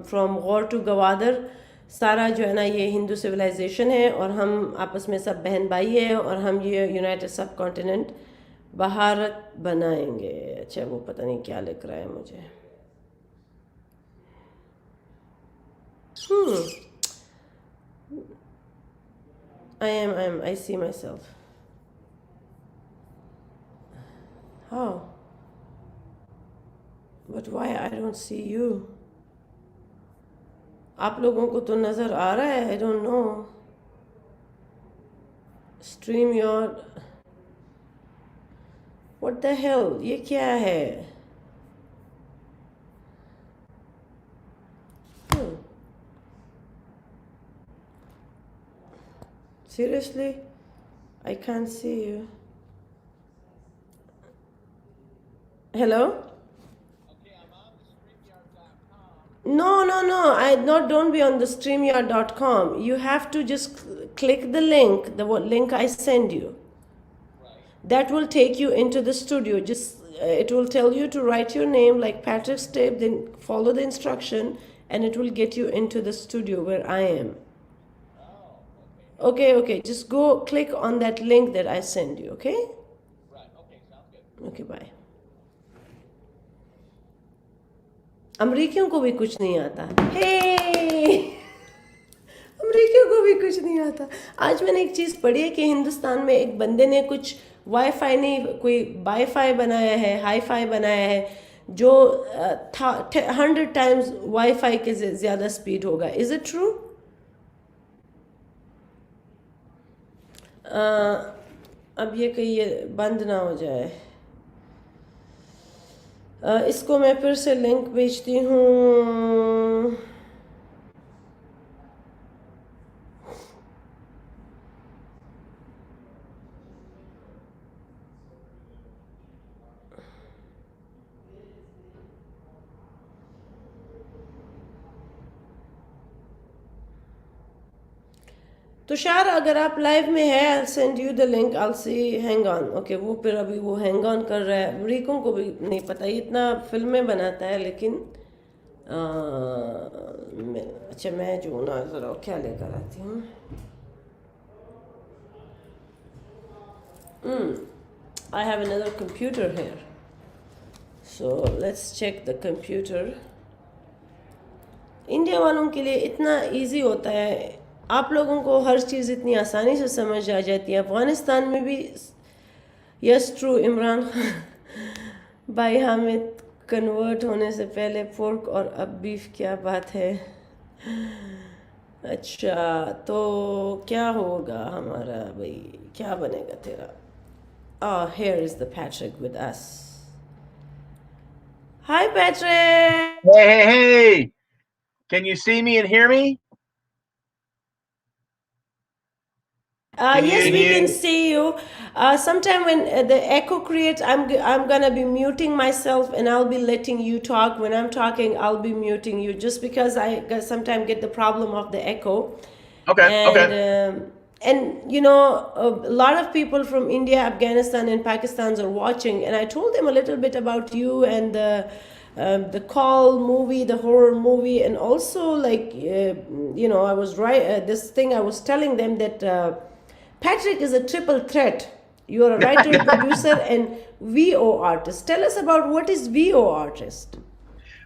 फ्रॉम गौर टू गवादर सारा जो है ना ये हिंदू सिविलाइजेशन है और हम आपस में सब बहन भाई है और हम ये यूनाइटेड सब कॉन्टिनेंट भारत बनाएंगे अच्छा वो पता नहीं क्या लिख रहा है मुझे I see myself. How? But why I don't see you? आप लोगों को तो नज़र आ रहा है I don't know. Stream your... What the hell? ये क्या है? Seriously? I can't see you. Hello? Okay, I'm on the StreamYard.com. No. Don't be on the StreamYard.com. You have to just click the link, link I send you. Right. That will take you into the studio. Just it will tell you to write your name like Patrick Stibbs, then follow the instruction, and it will get you into the studio where I am. Oh, Okay. Just go click on that link that I send you, okay? right. Okay, sounds good. Okay, bye. अमरीकियों को भी कुछ नहीं आता हे अमरीकियों को भी कुछ नहीं आता आज मैंने एक चीज़ पढ़ी है कि हिंदुस्तान में एक बंदे ने कुछ वाईफाई नहीं कोई बाईफाई बनाया है हाईफाई बनाया है जो 100 टाइम्स वाईफाई के ज़्यादा स्पीड होगा इज़ इट ट्रू अब ये कहीं ये बंद ना हो जाए इसको मैं फिर से लिंक भेजती हूँ तुषार अगर आप लाइव में है I'll send you the link I'll see hang on okay वो फिर अभी वो hang on कर रहा है अमरीकों को भी नहीं पता ये इतना फिल्में बनाता है लेकिन अच्छा मैं जो ना ज़रा क्या लेकर आती हूँ I have another computer here so let's check the computer India वालों के लिए इतना इजी होता है आप लोगों को हर चीज़ इतनी आसानी से समझ आ जाती है अफ़गानिस्तान में भी यस ट्रू इमरान भाई हामिद कन्वर्ट होने से पहले पोर्क और अब बीफ क्या बात है अच्छा, तो क्या होगा हमारा भाई, क्या बनेगा तेरा? Here is the Patrick with us. Hi, Patrick. Hey, hey, hey! Can you see me and hear me? Yes, we can see you. Sometime when the echo creates, I'm gonna be muting myself, and I'll be letting you talk. When I'm talking, I'll be muting you, just because I sometimes get the problem of the echo. Okay, And okay. and you know, a lot of people from India, Afghanistan, and Pakistan are watching, and I told them a little bit about you and the Call movie, the horror movie, and also like you know, I was right. This thing I was telling them that Patrick is a triple threat. You are a writer, producer, and VO artist. Tell us about what is VO artist.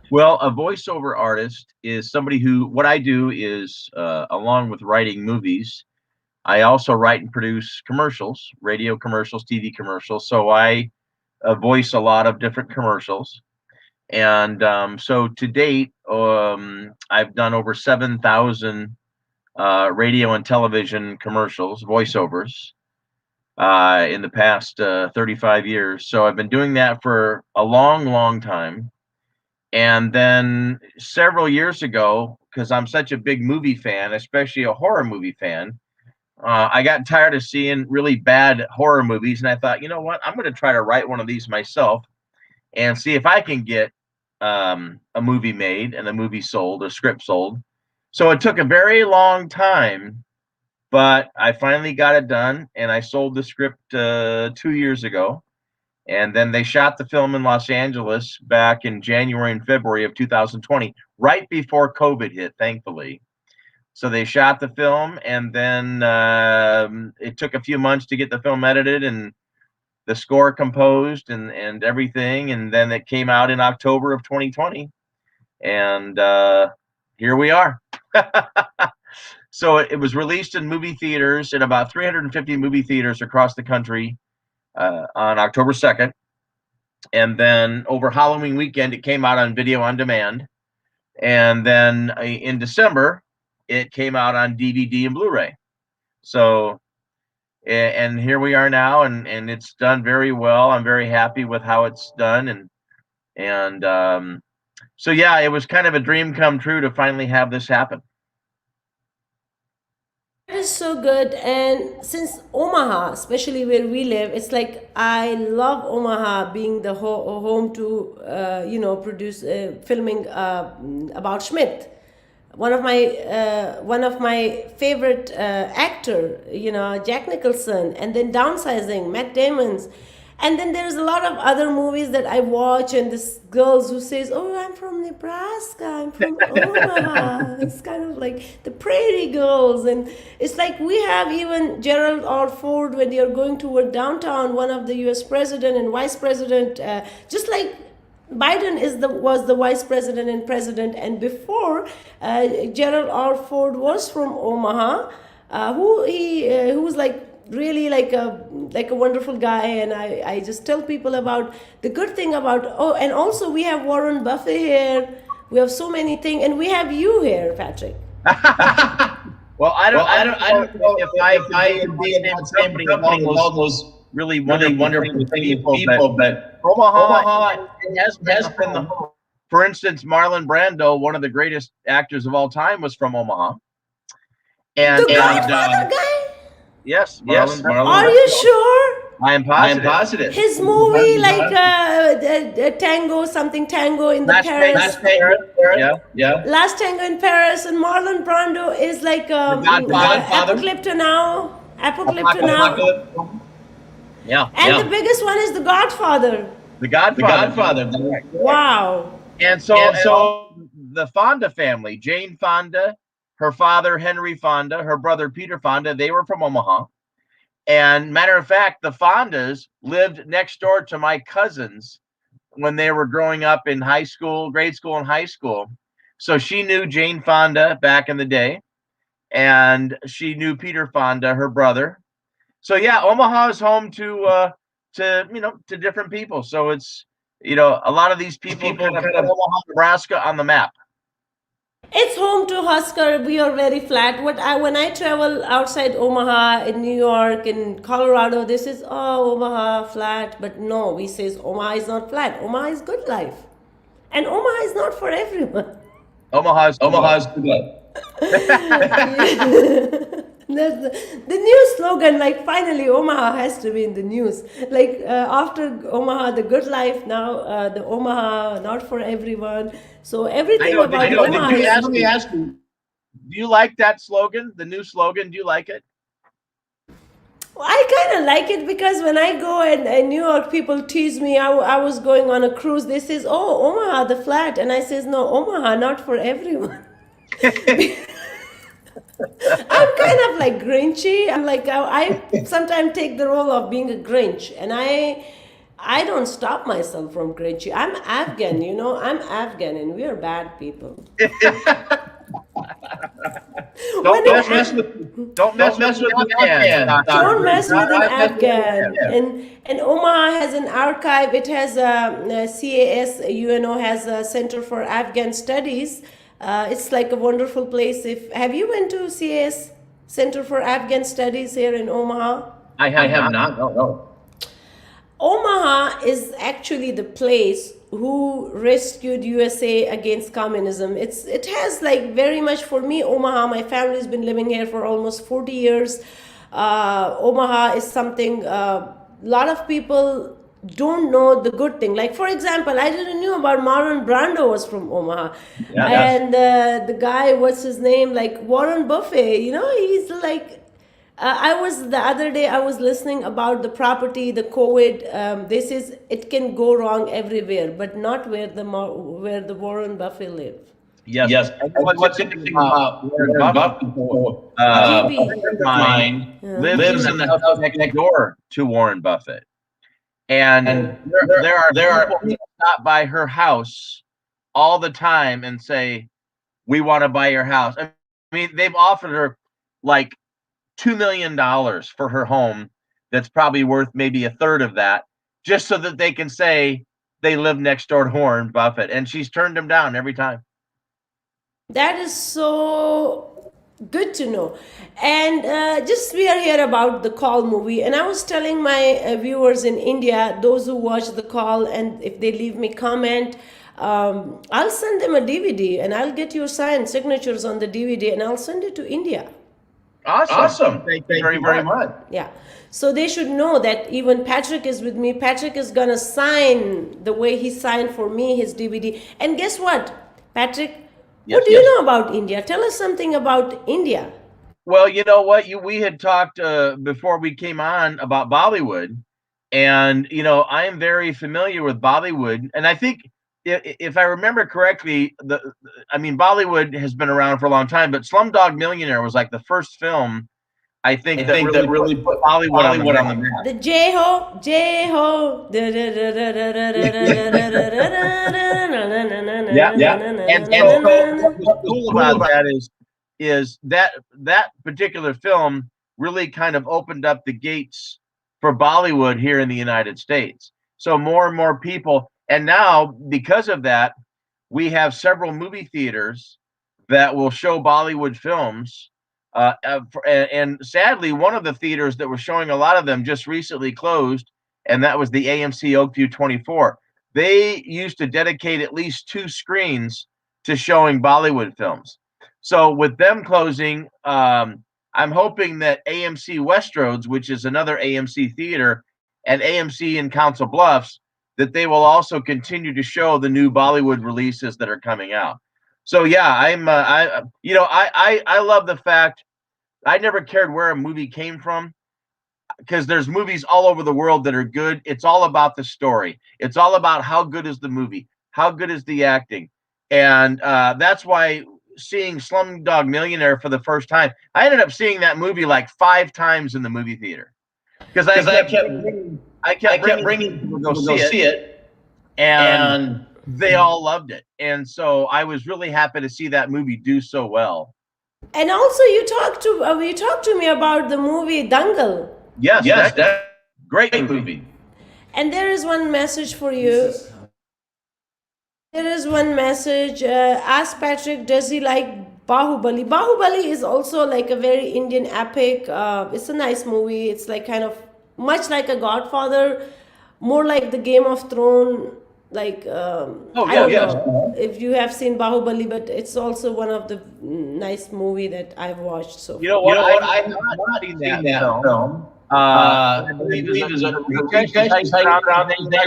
Well, a voiceover artist is somebody who, what I do is, along with writing movies, I also write and produce commercials, radio commercials, TV commercials. So I voice a lot of different commercials. And so to date, I've done over 7,000 radio and television commercials, voiceovers, in the past 35 years. So I've been doing that for a long, long time. And then several years ago, because I'm such a big movie fan, especially a horror movie fan, I got tired of seeing really bad horror movies. And I thought, you know what? I'm going to try to write one of these myself and see if I can get a movie made and a movie sold, a script sold. So it took a very long time, but I finally got it done, and I sold the script 2 years ago. And then they shot the film in Los Angeles back in January and February of 2020, right before COVID hit, thankfully. So they shot the film, and then it took a few months to get the film edited and the score composed and everything. And then it came out in October of 2020. And here we are. So it was released in movie theaters, in about 350 movie theaters across the country on October 2nd. And then over Halloween weekend, it came out on video on demand. And then in December, it came out on DVD and Blu-ray. So, and here we are now, and it's done very well. I'm very happy with how it's done. And so, yeah, it was kind of a dream come true to finally have this happen. That is so good. And since Omaha, especially where we live, it's like I love Omaha being the home to, you know, produce filming about Schmidt. One of my favorite actor, you know, Jack Nicholson, and then Downsizing, Matt Damon's. And then there's a lot of other movies that I watch, and this girls who says, "Oh, I'm from Nebraska, I'm from Omaha." It's kind of like the Prairie Girls, and it's like we have even Gerald R. Ford when you're going toward downtown, one of the U.S. president and vice president, just like Biden was the vice president and president, and before Gerald R. Ford was from Omaha, who was like really like a wonderful guy, and I just tell people about the good thing about. Oh, and also we have Warren Buffett here. We have so many things, and we have you here, Patrick. Well, I don't know if I can be in that same company with all those really wonderful people, but Omaha has been the home. For instance, Marlon Brando, one of the greatest actors of all time, was from Omaha. And The Godfather guy? Yes, Marlon. Are you sure? I am positive. His movie, like Tango, something Tango in the Paris. Last Tango in Paris, and Marlon Brando is like Apocalypto Now. Yeah. And the biggest one is The Godfather. The Godfather. Wow. And so the Fonda family, Jane Fonda, her father Henry Fonda, her brother Peter Fonda, they were from Omaha. And matter of fact, the Fondas lived next door to my cousins when they were growing up in high school, grade school and high school. So she knew Jane Fonda back in the day, and she knew Peter Fonda, her brother. So yeah, Omaha is home to different people. So it's, you know, a lot of these people kind of put Omaha, Nebraska on the map. It's home to Husker. We are very flat. When I travel outside Omaha, in New York, in Colorado, this is Omaha flat. But no, we says Omaha is not flat. Omaha is good life, and Omaha is not for everyone. Omaha's good luck. That's the new slogan. Like finally, Omaha has to be in the news. Like after Omaha, the good life. Now the Omaha, not for everyone. So everything know, about did you- Omaha. did you is- ask Let me ask you. Do you like that slogan? The new slogan? Do you like it? I kind of like it because when I go and New York, people tease me. I was going on a cruise. They says, "Oh, Omaha, the flat," and I says, "No, Omaha, not for everyone." I'm kind of like Grinchy. I'm like I sometimes take the role of being a Grinch, and I don't stop myself from Grinchy. I'm Afghan, you know. I'm Afghan, and we are bad people. Don't When mess it- with don't mess with the Afghans. Don't mess with an Don't mess with the Afghan. And Omaha has an archive. It has a CAS, UNO has a Center for Afghan Studies. It's like a wonderful place. If have you went to CAS, Center for Afghan Studies here in Omaha? I I have not. No. Omaha is actually the place who rescued USA against communism. It has like very much for me. Omaha, my family's been living here for almost 40 years. Omaha is something a lot of people don't know the good thing. Like for example, I didn't know about Marlon Brando was from Omaha, and the guy, what's his name, like Warren Buffett. You know, he's like. I was the other day. I was listening about the property, the COVID. This is it can go wrong everywhere, but not where the Warren Buffett live. Yes. What's interesting about Warren Buffett? GB. A friend of mine lives in the house next door to Warren Buffett, and there are people who stop by her house all the time and say, "We want to buy your house." I mean, they've offered her like $2 million for her home. That's probably worth maybe a third of that, just so that they can say they live next door to Warren Buffett, and she's turned them down every time. That is so good to know. And just we are here about the Call movie, and I was telling my viewers in India, those who watch the Call, and if they leave me comment, I'll send them a DVD, and I'll get your signed signatures on the DVD, and I'll send it to India. Awesome. Thank you very much. Yeah. So they should know that even Patrick is with me. Patrick is gonna sign the way he signed for me his DVD. And guess what, Patrick? What do you know about India? Tell us something about India. Well, you know what? We had talked before we came on about Bollywood, and I am very familiar with Bollywood, and I think if I remember correctly, Bollywood has been around for a long time, but Slumdog Millionaire was like the first film I think that really put Bollywood on the map. The J-Ho, J-Ho. Yeah. And so what's cool about that is that particular film really kind of opened up the gates for Bollywood here in the United States. So more and more people, and now because of that, we have several movie theaters that will show Bollywood films. And sadly, one of the theaters that was showing a lot of them just recently closed, and that was the AMC Oakview 24. They used to dedicate at least 2 screens to showing Bollywood films. So with them closing, I'm hoping that AMC Westroads, which is another AMC theater, and AMC in Council Bluffs, that they will also continue to show the new Bollywood releases that are coming out. So yeah, I love the fact I never cared where a movie came from, because there's movies all over the world that are good. It's all about the story. It's all about how good is the movie, how good is the acting, and that's why seeing Slumdog Millionaire for the first time, I ended up seeing that movie like 5 times in the movie theater because I kept bringing people to go see it, and they all loved it, and so I was really happy to see that movie do so well. And also, you talked to me about the movie Dangal. Yes, that's great movie. And there is one message for you. There is one message. Ask Patrick, does he like Bahubali? Bahubali is also like a very Indian epic. It's a nice movie. It's like kind of much like a Godfather, more like the Game of Thrones. Like Oh, I yeah, don't yes. know if you have seen Bahubali, but it's also one of the nice movie that I've watched so You know far. what? I have not seen that film. I believe is a refresh type around things that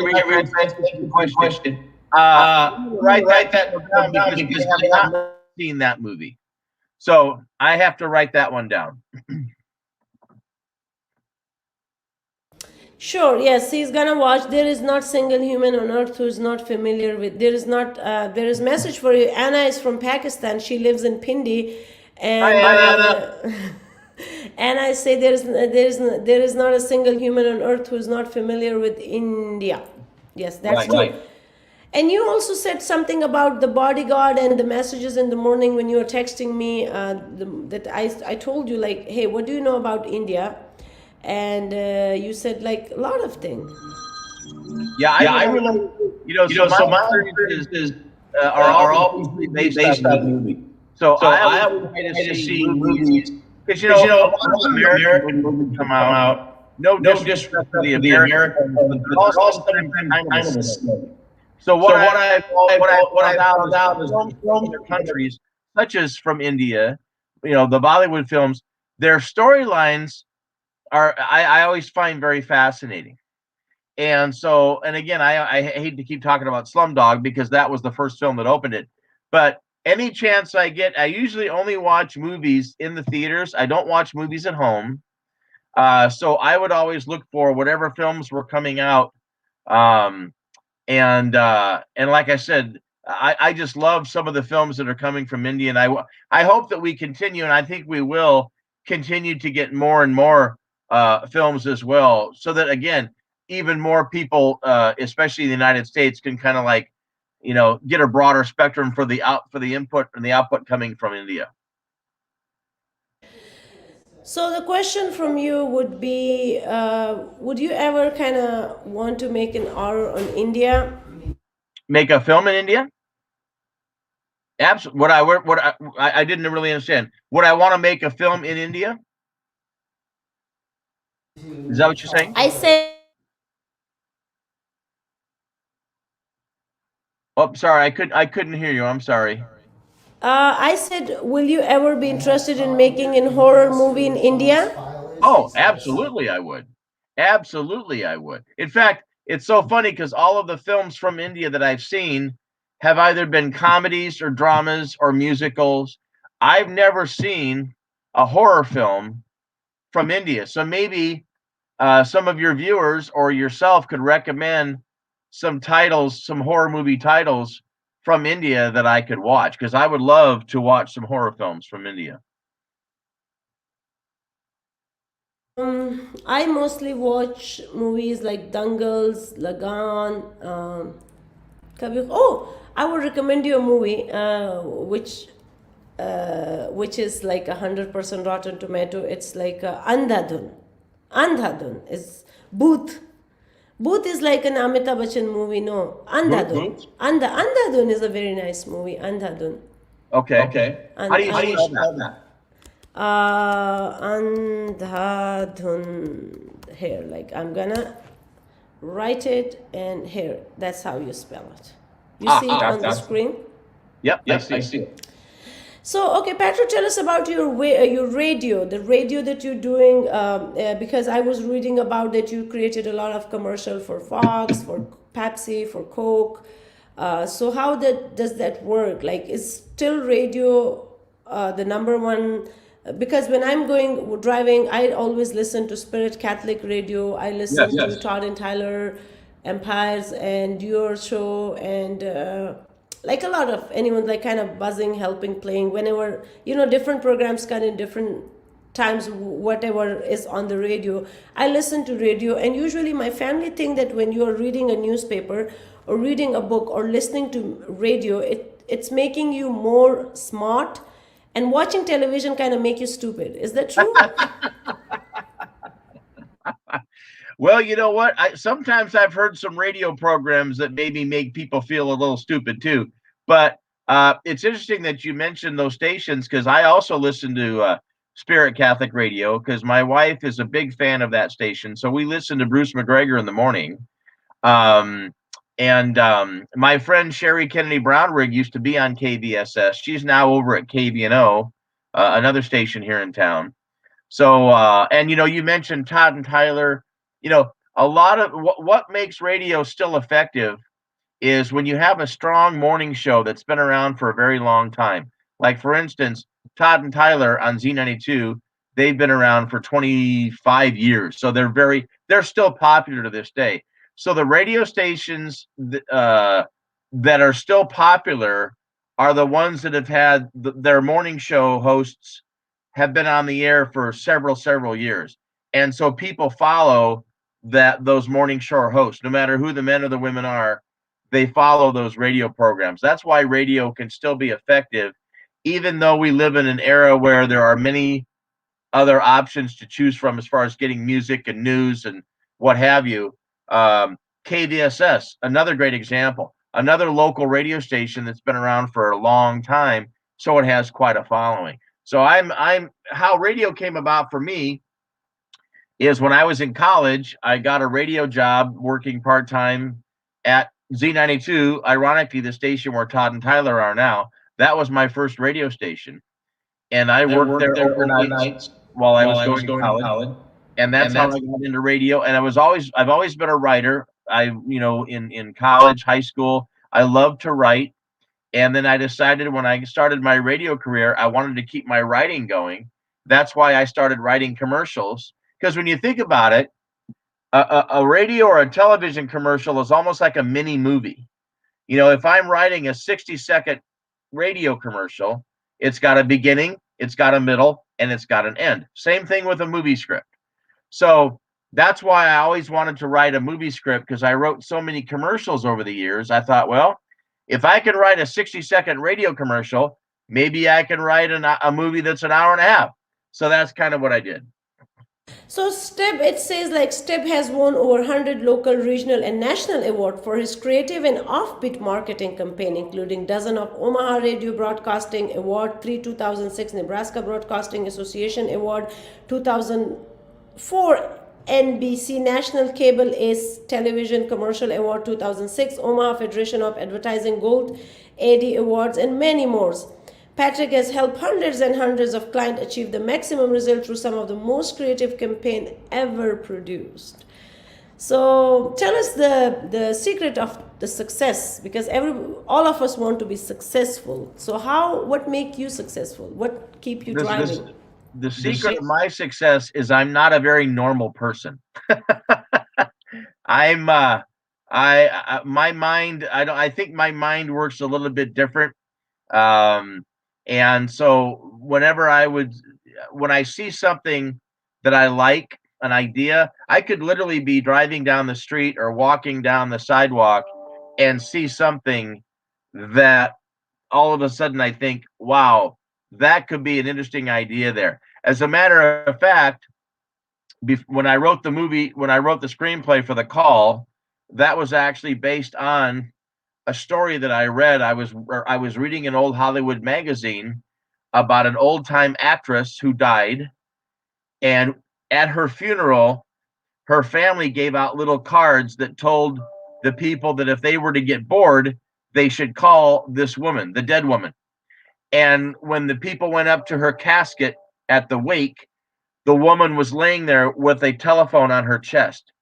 good question. I'm gonna write that down because I have not seen that movie. So I have to write that one down. Sure, yes, he's gonna watch. There is not single human on earth who is not familiar with. There is not. There is message for you. Anna is from Pakistan. She lives in Pindi, and Hi, Anna. and I say there is not a single human on earth who is not familiar with India. Yes, that's true. Right. And you also said something about the bodyguard and the messages in the morning when you were texting me. That I told you like, hey, what do you know about India? And you said like a lot of things. Yeah, I really, so my experiences are all based on movie. So I always try to see movies because a lot of American movies come out. No disrespect to the American, but they're also sometimes kind of a snake. So what I found out is films from other countries, such as from India, the Bollywood films, their storylines I always find very fascinating. And so, and again, I hate to keep talking about Slumdog because that was the first film that opened it. But any chance I get, I usually only watch movies in the theaters. I don't watch movies at home. So I would always look for whatever films were coming out. And like I said, I just love some of the films that are coming from India, and I hope that we continue, and I think we will continue to get more and more films as well, so that again, even more people, especially in the United States, can kind of like, get a broader spectrum for the input and the output coming from India. So the question from you would be, would you ever kind of want to make an horror on India? Make a film in India? Absolutely. I didn't really understand. Would I want to make a film in India? Is that what you're saying? I said, Oh, sorry, I couldn't hear you. I'm sorry. I said, will you ever be interested in making a horror movie in India? Oh, absolutely, I would. Absolutely, I would. In fact, it's so funny because all of the films from India that I've seen have either been comedies or dramas or musicals. I've never seen a horror film from India. So maybe some of your viewers or yourself could recommend some titles, some horror movie titles from India that I could watch, because I would love to watch some horror films from India. I mostly watch movies like Dangles, Lagan, I would recommend you a movie which is like 100% Rotten Tomato. It's like Andhadhun. Andhadhun is Booth. Booth is like an Amitabh Bachchan movie. No, Andhadhun. Andhadhun is a very nice movie. Andhadhun. Okay. How do you spell that? Andhadhun. Here, like I'm gonna write it, and here, that's how you spell it. You see it on the screen? Yep, I see it. So, okay, Patrick, tell us about your radio, the radio that you're doing, because I was reading about that you created a lot of commercial for Fox, for Pepsi, for Coke. So how does that work? Like, is still radio the number one? Because when I'm driving, I always listen to Spirit Catholic Radio. I listen to Todd and Tyler, Empires, and your show, and like a lot of anyone, like kind of buzzing, helping, playing whenever, different programs kind of different times, whatever is on the radio. I listen to radio, and usually my family think that when you are reading a newspaper or reading a book or listening to radio, it's making you more smart, and watching television kind of make you stupid. Is that true? Well, you know what? Sometimes I've heard some radio programs that maybe make people feel a little stupid too. But it's interesting that you mentioned those stations because I also listen to Spirit Catholic Radio because my wife is a big fan of that station. So we listen to Bruce McGregor in the morning. Um, and my friend Sherry Kennedy Brownrigg used to be on KVSS. She's now over at KVNO, another station here in town. So, and you mentioned Todd and Tyler. A lot of what makes radio still effective is when you have a strong morning show that's been around for a very long time. Like, for instance, Todd and Tyler on Z92, they've been around for 25 years. So they're still popular to this day. So the radio stations that are still popular are the ones that have had their morning show hosts have been on the air for several years. And so people follow those morning show hosts, no matter who the men or the women are, they follow those radio programs. That's why radio can still be effective, even though we live in an era where there are many other options to choose from as far as getting music and news and what have you. KVSS, another great example, another local radio station that's been around for a long time, so it has quite a following. So how radio came about for me is when I was in college, I got a radio job working part-time at Z92, ironically the station where Todd and Tyler are now. That was my first radio station. And I worked there overnight while I was going to college. And that's how I got into radio. And I've always been a writer. In college, high school, I loved to write. And then I decided when I started my radio career, I wanted to keep my writing going. That's why I started writing commercials. Because when you think about it, a radio or a television commercial is almost like a mini movie. If I'm writing a 60-second radio commercial, it's got a beginning, it's got a middle, and it's got an end. Same thing with a movie script. So that's why I always wanted to write a movie script, because I wrote so many commercials over the years. I thought, well, if I can write a 60-second radio commercial, maybe I can write a movie that's an hour and a half. So that's kind of what I did. So Stibb, it says like Stibb has won over 100 local, regional, and national awards for his creative and offbeat marketing campaign, including dozen of Omaha Radio Broadcasting Award, 2006 Nebraska Broadcasting Association Award, 2004 NBC National Cable Ace Television Commercial Award, 2006 Omaha Federation of Advertising Gold AD Awards, and many more. Patrick has helped hundreds and hundreds of clients achieve the maximum result through some of the most creative campaign ever produced. So tell us the secret of the success, because all of us want to be successful. So what make you successful? What keep you driving? The secret of my success is I'm not a very normal person. I think my mind works a little bit different. And so when I see something that I like, an idea, I could literally be driving down the street or walking down the sidewalk and see something that all of a sudden I think, wow, that could be an interesting idea there. As a matter of fact, when I wrote the screenplay for The Call, that was actually based on a story that I read. I was reading an old Hollywood magazine about an old-time actress who died, and at her funeral, her family gave out little cards that told the people that if they were to get bored, they should call this woman, the dead woman. And when the people went up to her casket at the wake, the woman was laying there with a telephone on her chest.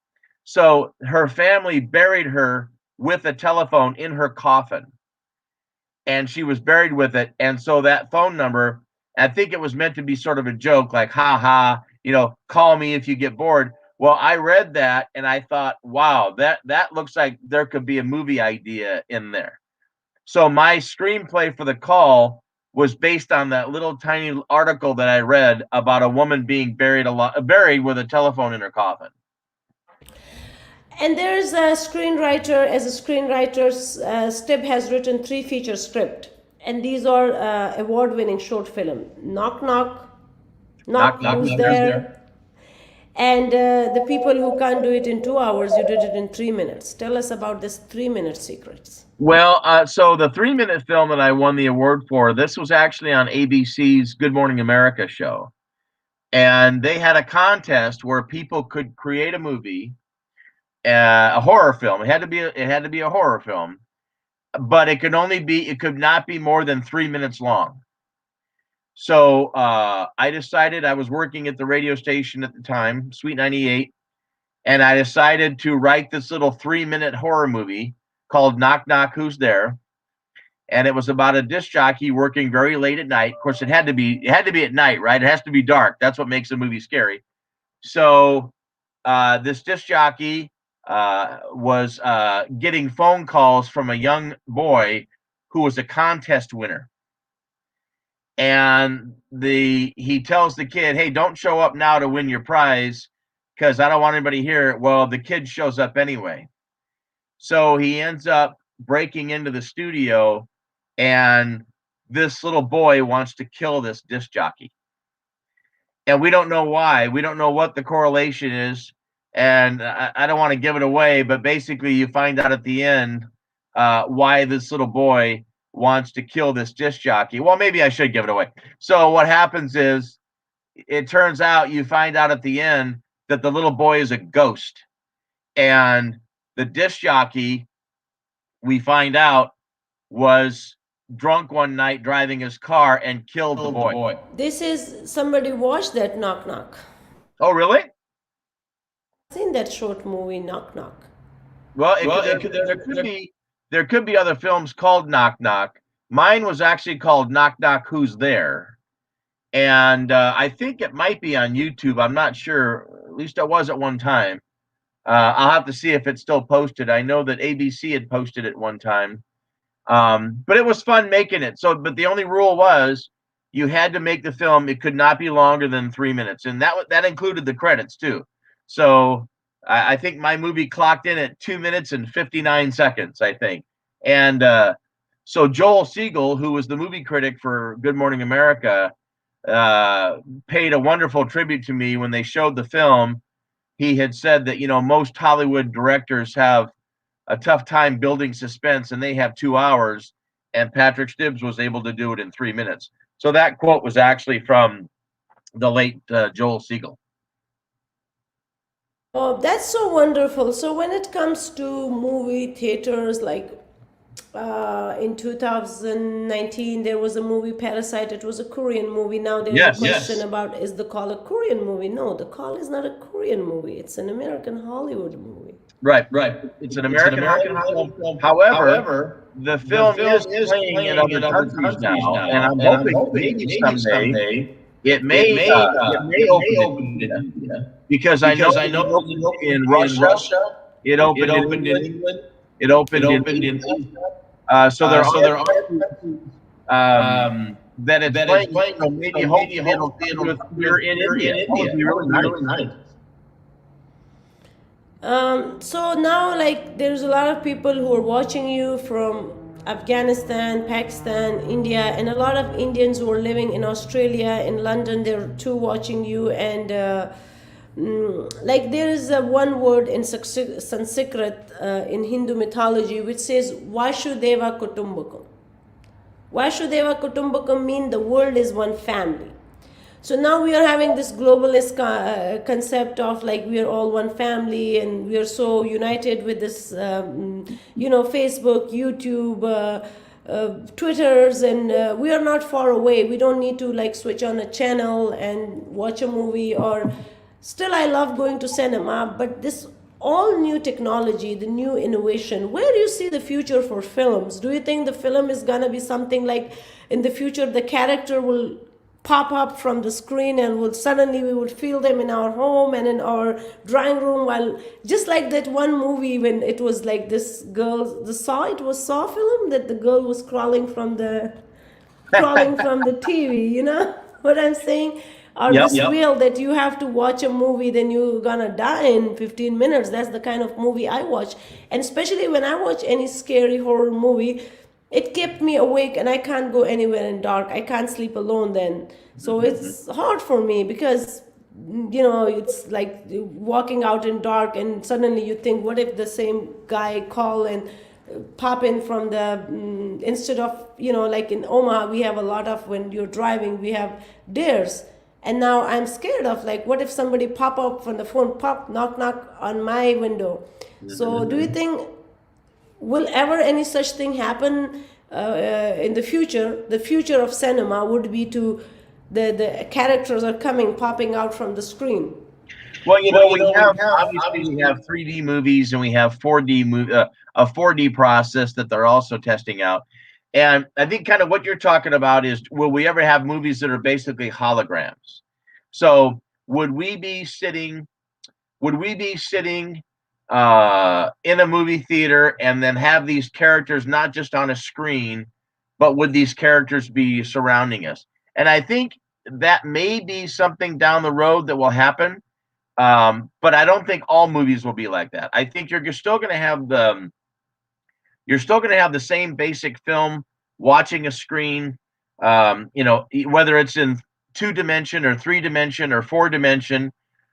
So her family buried her with a telephone in her coffin, and she was buried with it. And so that phone number, I think it was meant to be sort of a joke, like, ha ha, call me if you get bored. Well, I read that and I thought, wow, that looks like there could be a movie idea in there. So my screenplay for The Call was based on that little tiny article that I read about a woman being buried with a telephone in her coffin. And there's a screenwriter. As a screenwriter, Stibb has written 3 feature scripts, and these are award-winning short film. Knock Knock, Who's There? And the people who can't do it in 2 hours, you did it in 3 minutes. Tell us about this 3 minute secrets. Well, so the 3-minute film that I won the award for, this was actually on ABC's Good Morning America show. And they had a contest where people could create a movie, a horror film. It had to be a horror film, but it could not be more than 3 minutes long. So I decided, I was working at the radio station at the time, Sweet 98, and I decided to write this little 3-minute horror movie called Knock Knock Who's There. And it was about a disc jockey working very late at night. Of course, it had to be at night, right? It has to be dark. That's what makes a movie scary. So this disc jockey was getting phone calls from a young boy who was a contest winner. And he tells the kid, hey, don't show up now to win your prize because I don't want anybody here. Well, the kid shows up anyway. So he ends up breaking into the studio, and this little boy wants to kill this disc jockey. And we don't know why. We don't know what the correlation is. And I don't want to give it away, but basically you find out at the end why this little boy wants to kill this disc jockey. Well, maybe I should give it away. So what happens is, it turns out you find out at the end that the little boy is a ghost. And the disc jockey, we find out, was drunk one night driving his car and killed the boy. This is, somebody watched that Knock Knock. Oh, really? I've seen that short movie Knock Knock. Well, there could be other films called Knock Knock. Mine was actually called Knock Knock Who's There. And I think it might be on YouTube. I'm not sure. At least it was at one time. I'll have to see if it's still posted. I know that ABC had posted it one time. But it was fun making it. But the only rule was you had to make the film. It could not be longer than 3 minutes. And that included the credits too. So I think my movie clocked in at 2 minutes and 59 seconds, I think. And so Joel Siegel, who was the movie critic for Good Morning America, paid a wonderful tribute to me when they showed the film. He had said that, most Hollywood directors have a tough time building suspense, and they have 2 hours, and Patrick Stibbs was able to do it in 3 minutes. So that quote was actually from the late Joel Siegel. Oh, that's so wonderful. So when it comes to movie theaters, like in 2019, there was a movie Parasite. It was a Korean movie. Now there's a question about, is the call a Korean movie? No, the call is not a Korean movie. It's an American Hollywood movie. Right. It's an American Hollywood film. However, the film is playing in other countries now, and I'm hoping maybe someday it may open in India, because I know in Russia, it opened in England, it opened in so there are that it's playing. So maybe hopefully it'll appear in India. That would be really nice. So now, like, there's a lot of people who are watching you from Afghanistan, Pakistan, India, and a lot of Indians who are living in Australia, in London, they're too watching you. And like, there is one word in Sanskrit in Hindu mythology which says Vasudeva Kutumbakam. Vasudeva Kutumbakam means the world is one family. So now we are having this globalist concept of, like, we are all one family, and we are so united with this, Facebook, YouTube, Twitters, and we are not far away. We don't need to, like, switch on a channel and watch a movie. Or still, I love going to cinema, but this all new technology, the new innovation, where do you see the future for films? Do you think the film is gonna be something like, in the future, the character will pop up from the screen and we would feel them in our home and in our drawing room, while just like that one movie when it was like this girl, Saw film, that the girl was crawling from the TV, you know what I'm saying? Or this wheel that you have to watch a movie, then you're gonna die in 15 minutes. That's the kind of movie I watch. And especially when I watch any scary horror movie, it kept me awake, and I can't go anywhere in dark. I can't sleep alone then. So it's hard for me, because you know, it's like walking out in dark, and suddenly you think, what if the same guy call and pop in from the instead of, you know, like in Omaha we have a lot of, when you're driving we have dares, and now I'm scared of, like, what if somebody pop up from the phone, pop, knock knock on my window. So do you think will ever any such thing happen in the future? The future of cinema would be to the characters are coming, popping out from the screen. Well, you know, we have obviously we have 3D movies and we have 4D a 4D process that they're also testing out. And I think kind of what you're talking about is, will we ever have movies that are basically holograms? So would we be sitting in a movie theater and then have these characters not just on a screen, but would these characters be surrounding us? And I think that may be something down the road that will happen. But I don't think all movies will be like that. I think you're still going to have the same basic film, watching a screen, you know, whether it's in 2-dimension or 3-dimension or 4-dimension.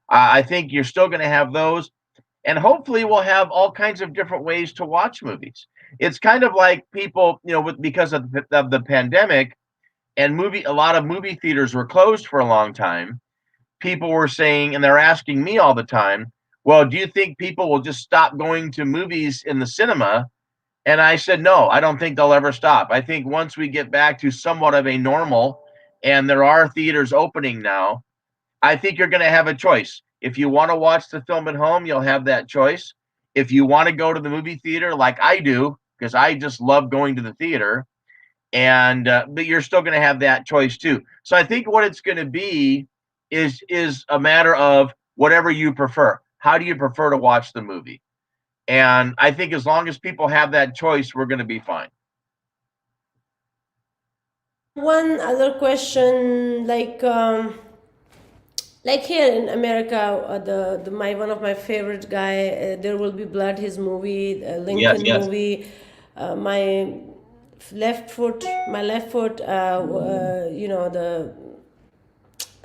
I think you're still going to have those, and hopefully we'll have all kinds of different ways to watch movies. It's kind of like people, you know, because of the pandemic and a lot of movie theaters were closed for a long time. People were saying, and they're asking me all the time, well, do you think people will just stop going to movies in the cinema? And I said, no, I don't think they'll ever stop. I think once we get back to somewhat of a normal, and there are theaters opening now, I think you're going to have a choice. If you want to watch the film at home, you'll have that choice. If you want to go to the movie theater, like I do, because I just love going to the theater, and but you're still going to have that choice too. So I think what it's going to be is a matter of whatever you prefer. How do you prefer to watch the movie? And I think as long as people have that choice, we're going to be fine. One other question, like here in America, my one of my favorite guy, There Will Be Blood, his movie, Lincoln Yes. movie, my left foot, you know, the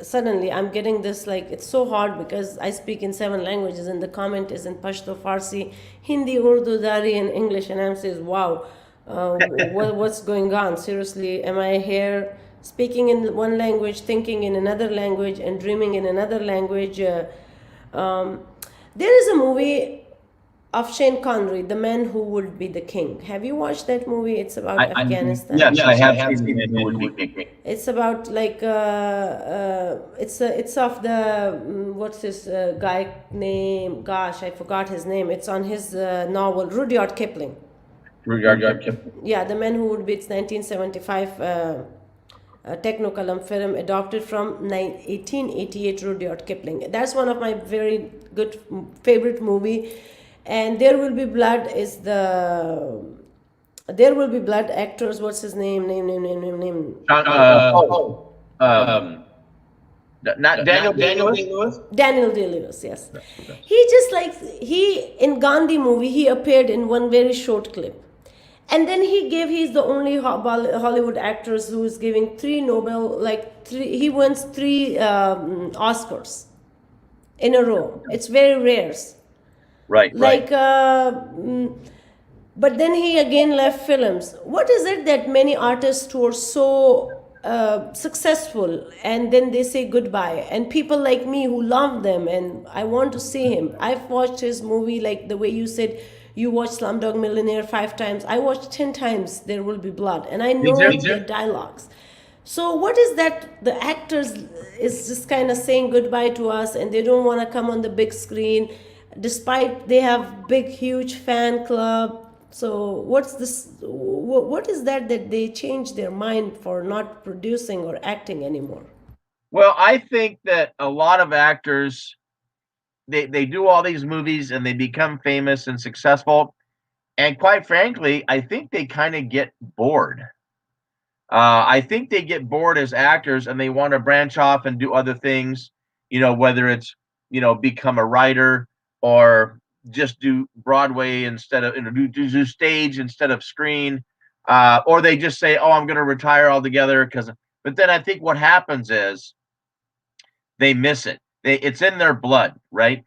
suddenly I'm getting this, like, it's so hard because I speak in 7 languages and the comment is in Pashto, Farsi, Hindi, Urdu, Dari, and English, and I'm saying, wow, what's going on? Seriously, am I here speaking in one language, thinking in another language, and dreaming in another language? There is a movie of Shane Connery, The Man Who Would Be the King. Have you watched that movie? It's about Afghanistan. Yes, I have seen it. Would be king. It's about, like, it's of the what's his guy name? Gosh, I forgot his name. It's on his novel, Rudyard Kipling. Rudyard Kipling. Yeah, The Man Who Would Be. It's 1975 Technicolor film adopted from 1888 Rudyard Kipling. That's one of my very good favorite movie. And There Will Be Blood is the There Will Be Blood actors. What's his name? Not Daniel Day-Lewis. Daniel Day-Lewis, yes. He just, like, in Gandhi movie, he appeared in one very short clip. And then he's the only Hollywood actress who is giving 3 Nobel, he wins 3 Oscars in a row. It's very rare. Right. But then he again left films. What is it that many artists who are so successful and then they say goodbye, and people like me who love them and I want to see him? I've watched his movie, like the way you said you watched Slumdog Millionaire 5 times. I watched 10 times There Will Be Blood, and I know the dialogues. So what is that? The actors is just kind of saying goodbye to us, and they don't want to come on the big screen, despite they have big, huge fan club. So what's this? What is that they change their mind for not producing or acting anymore? Well, I think that a lot of actors, they do all these movies and they become famous and successful, and quite frankly, I think they kind of get bored. I think they get bored as actors and they want to branch off and do other things, you know, whether it's, you know, become a writer or just do Broadway instead of, you know, do stage instead of screen, or they just say, oh, I'm going to retire altogether. But then I think what happens is they miss it. it's in their blood, right?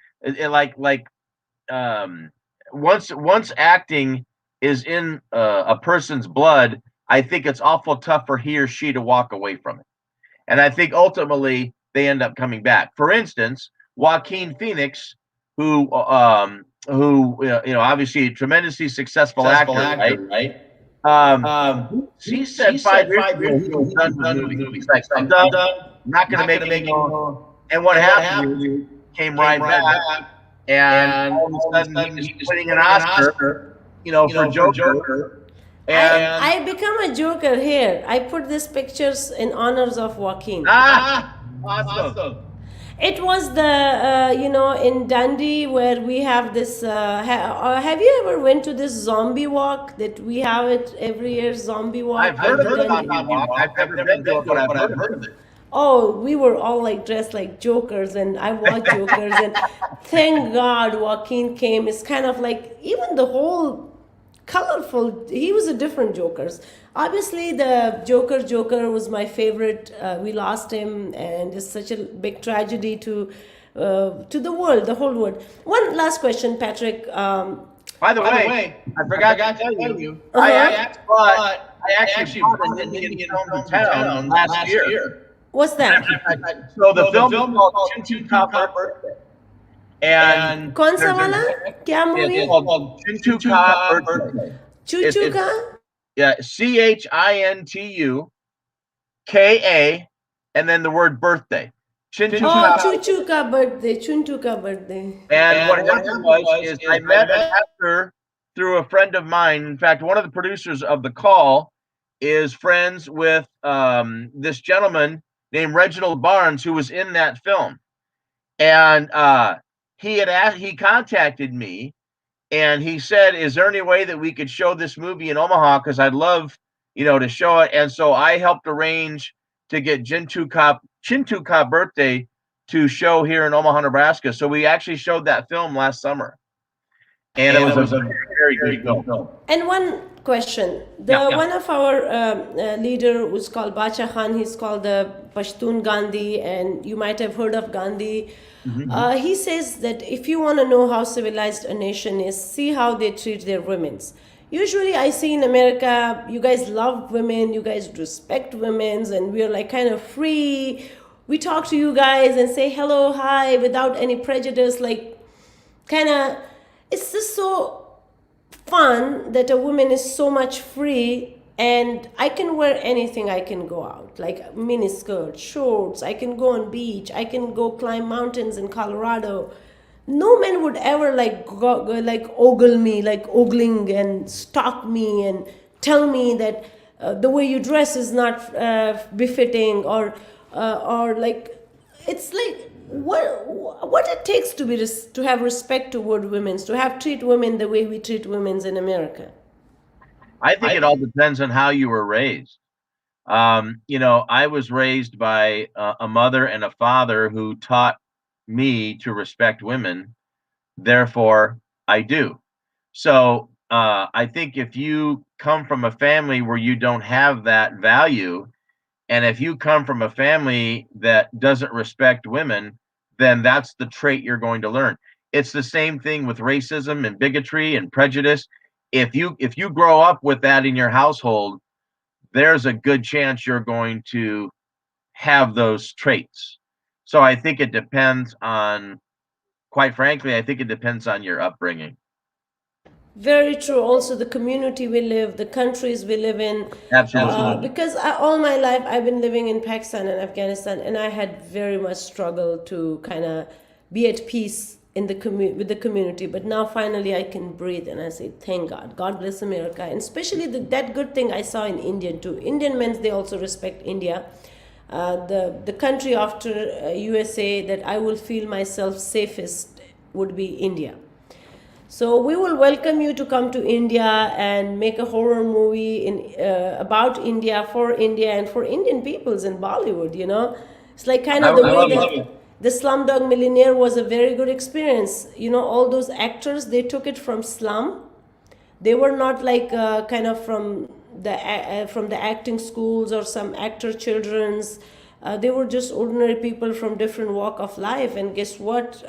Once acting is in a person's blood, I think it's awful tough for he or she to walk away from it. And I think ultimately they end up coming back. For instance, Joaquin Phoenix, who obviously a tremendously successful actor, right? He said 5 years ago he was done with movies. He's like, I'm done. I'm not going to make any more. And what happened? He came right back, and all of a sudden he was winning an Oscar, for Joker. And I become a joker here. I put these pictures in honors of Joaquin. awesome. It was the in Dundee where we have this. Have you ever went to this zombie walk that we have it every year? Zombie walk. I've heard in about Dundee. that walk. I've never been to it, but I've heard of it. Oh, we were all like dressed like jokers, and I was jokers, and thank God Joaquin came. It's kind of like even the whole colorful. He was a different jokers. Obviously, the Joker was my favorite. We lost him, and it's such a big tragedy to the world, the whole world. One last question, Patrick. By the way, I forgot to tell you, I actually brought an Indian film to town last year. What's that? So the film is called Chintu Ka Birthday. And कौन सा वाला? क्या movie? it's called Chintu Ka Birthday. Chuchu ka? Yeah, CHINTUKA, and then the word birthday. Chintu Oh, Ka. Chuchu ka birthday. Chuntu ka birthday. And what happened was I met an actor through a friend of mine. In fact, one of the producers of The Call is friends with this gentleman named Reginald Barnes, who was in that film. And he contacted me, and he said, is there any way that we could show this movie in Omaha? Because I'd love, to show it. And so I helped arrange to get Chintu Ka Birthday to show here in Omaha, Nebraska. So we actually showed that film last summer. And it was a very, very good film. And one question. One of our leader was called Bacha Khan. He's called the Pashtun Gandhi, and you might have heard of Gandhi. He says that if you want to know how civilized a nation is, see how they treat their women. Usually I see in America, you guys love women, you guys respect women, and we're like kind of free. We talk to you guys and say hello, hi, without any prejudice, like kind of, it's just so fun that a woman is so much free, and I can wear anything. I can go out like mini skirt, shorts, I can go on beach, I can go climb mountains in Colorado. No man would ever go like ogle me, like ogling and stalk me and tell me that the way you dress is not befitting, or like, it's like what it takes to have respect toward women, to treat women the way we treat women in America. I think it all depends on how you were raised. I was raised by a mother and a father who taught me to respect women. Therefore, I do. So I think if you come from a family where you don't have that value, and if you come from a family that doesn't respect women, then that's the trait you're going to learn. It's the same thing with racism and bigotry and prejudice. If you grow up with that in your household, there's a good chance you're going to have those traits. So I think it depends on, quite frankly, I think it depends on your upbringing. Very true. Also, the community we live, the countries we live in. Absolutely. Because all my life I've been living in Pakistan and Afghanistan, and I had very much struggle to kind of be at peace in the with the community. But now finally I can breathe, and I say, thank God. God bless America. And especially that good thing I saw in Indian too. Indian men, they also respect India. The country after USA that I will feel myself safest would be India. So we will welcome you to come to India and make a horror movie about India, for India, and for Indian peoples in Bollywood. It's like kind of the way that the Slumdog Millionaire was a very good experience. All those actors, they took it from slum. They were not like kind of from the acting schools or some actor children's They were just ordinary people from different walk of life, and guess what?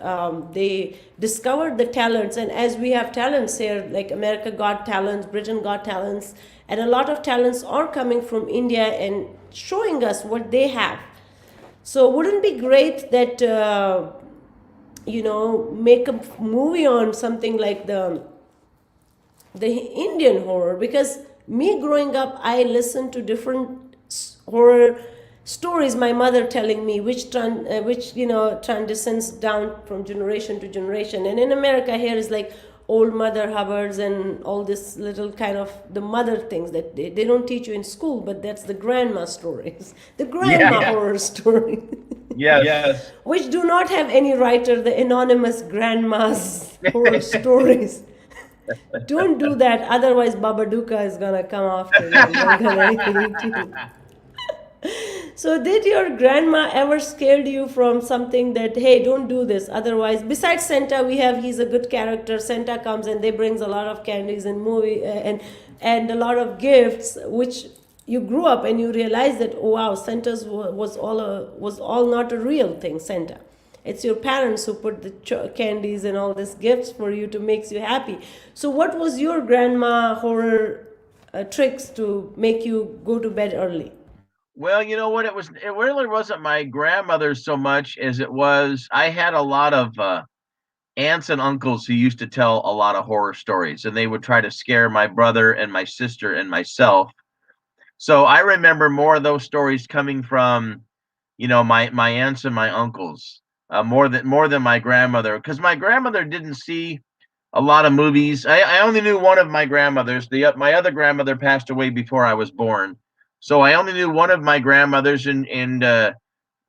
They discovered the talents, and as we have talents here, like America Got Talents, Britain Got Talents, and a lot of talents are coming from India and showing us what they have. So wouldn't it be great that make a movie on something like the Indian horror? Because me growing up, I listened to different horror stories. My mother telling me which transitions down from generation to generation. And in America here is like old Mother Hubbards and all this little kind of the mother things that they don't teach you in school, but that's the grandma stories, the grandma horror story. Yes. Which do not have any writer, the anonymous grandma's horror stories. Don't do that, otherwise Babaduka is gonna come after you. They're gonna eat you. So did your grandma ever scared you from something that, hey, don't do this, otherwise, besides Santa, he's a good character. Santa comes and they brings a lot of candies and movie and a lot of gifts, which you grew up and you realize that, oh wow, Santa's was all not a real thing. Santa, it's your parents who put the candies and all these gifts for you to make you happy. So what was your grandma horror tricks to make you go to bed early? Well, you know what? It really wasn't my grandmother so much as it was, I had a lot of aunts and uncles who used to tell a lot of horror stories, and they would try to scare my brother and my sister and myself. So I remember more of those stories coming from, my aunts and my uncles, more than my grandmother, because my grandmother didn't see a lot of movies. I only knew one of my grandmothers. My other grandmother passed away before I was born, so I only knew one of my grandmothers, and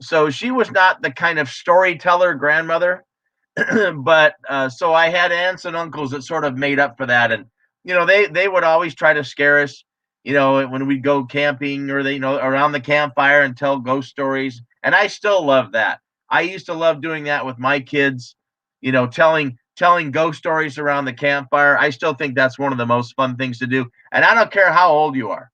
so she was not the kind of storyteller grandmother. But so I had aunts and uncles that sort of made up for that, and they would always try to scare us, when we'd go camping or they around the campfire and tell ghost stories, and I still love that. I used to love doing that with my kids, telling ghost stories around the campfire. I still think that's one of the most fun things to do, and I don't care how old you are.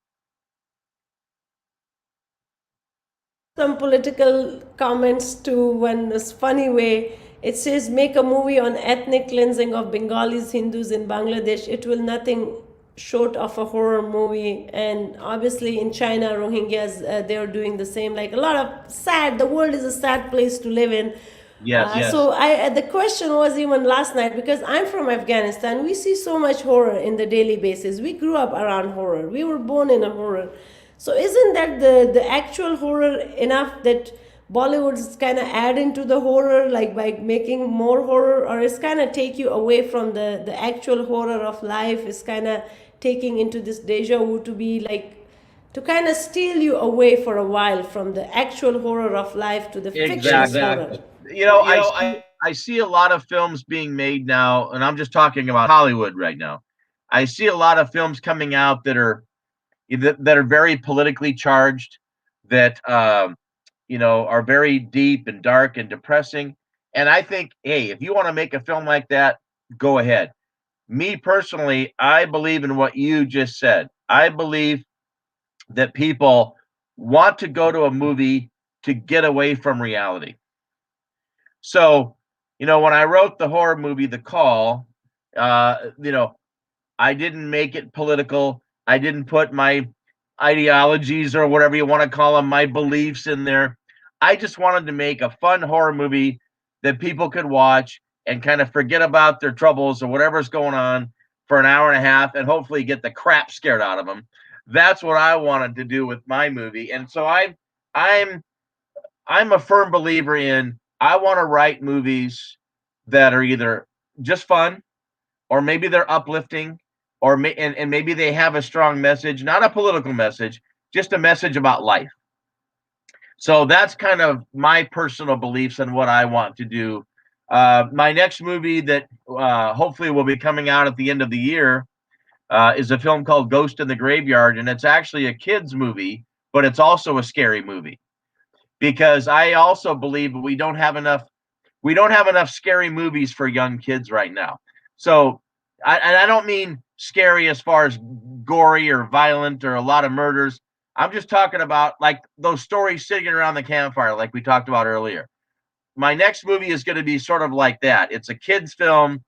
Some political comments too, in this funny way. It says, make a movie on ethnic cleansing of Bengalis, Hindus in Bangladesh. It will nothing short of a horror movie. And obviously in China, Rohingyas, they're doing the same. Like a lot of sad, the world is a sad place to live in. Yes. So the question was even last night, because I'm from Afghanistan, we see so much horror in the daily basis. We grew up around horror. We were born in a horror. So isn't that the actual horror enough that Bollywood's kind of add into the horror, like by making more horror, or it's kind of take you away from the actual horror of life? It's kind of taking into this deja vu to be like, to kind of steal you away for a while from the actual horror of life to the fictional horror. I see a lot of films being made now, and I'm just talking about Hollywood right now. I see a lot of films coming out that are very politically charged, that are very deep and dark and depressing. And I think, hey, if you want to make a film like that, go ahead. Me personally, I believe in what you just said. I believe that people want to go to a movie to get away from reality. So, when I wrote the horror movie, The Call, I didn't make it political. I didn't put my ideologies, or whatever you want to call them, my beliefs in there. I just wanted to make a fun horror movie that people could watch and kind of forget about their troubles or whatever's going on for an hour and a half, and hopefully get the crap scared out of them. That's what I wanted to do with my movie. And so I'm a firm believer in, I want to write movies that are either just fun, or maybe they're uplifting, or maybe they have a strong message, not a political message, just a message about life. So that's kind of my personal beliefs and what I want to do. My next movie that hopefully will be coming out at the end of the year is a film called Ghost in the Graveyard, and it's actually a kids movie, but it's also a scary movie, because I also believe we don't have enough scary movies for young kids right now. So I don't mean scary as far as gory or violent or a lot of murders. I'm just talking about like those stories sitting around the campfire, like we talked about earlier. My next movie is going to be sort of like that. It's a kids film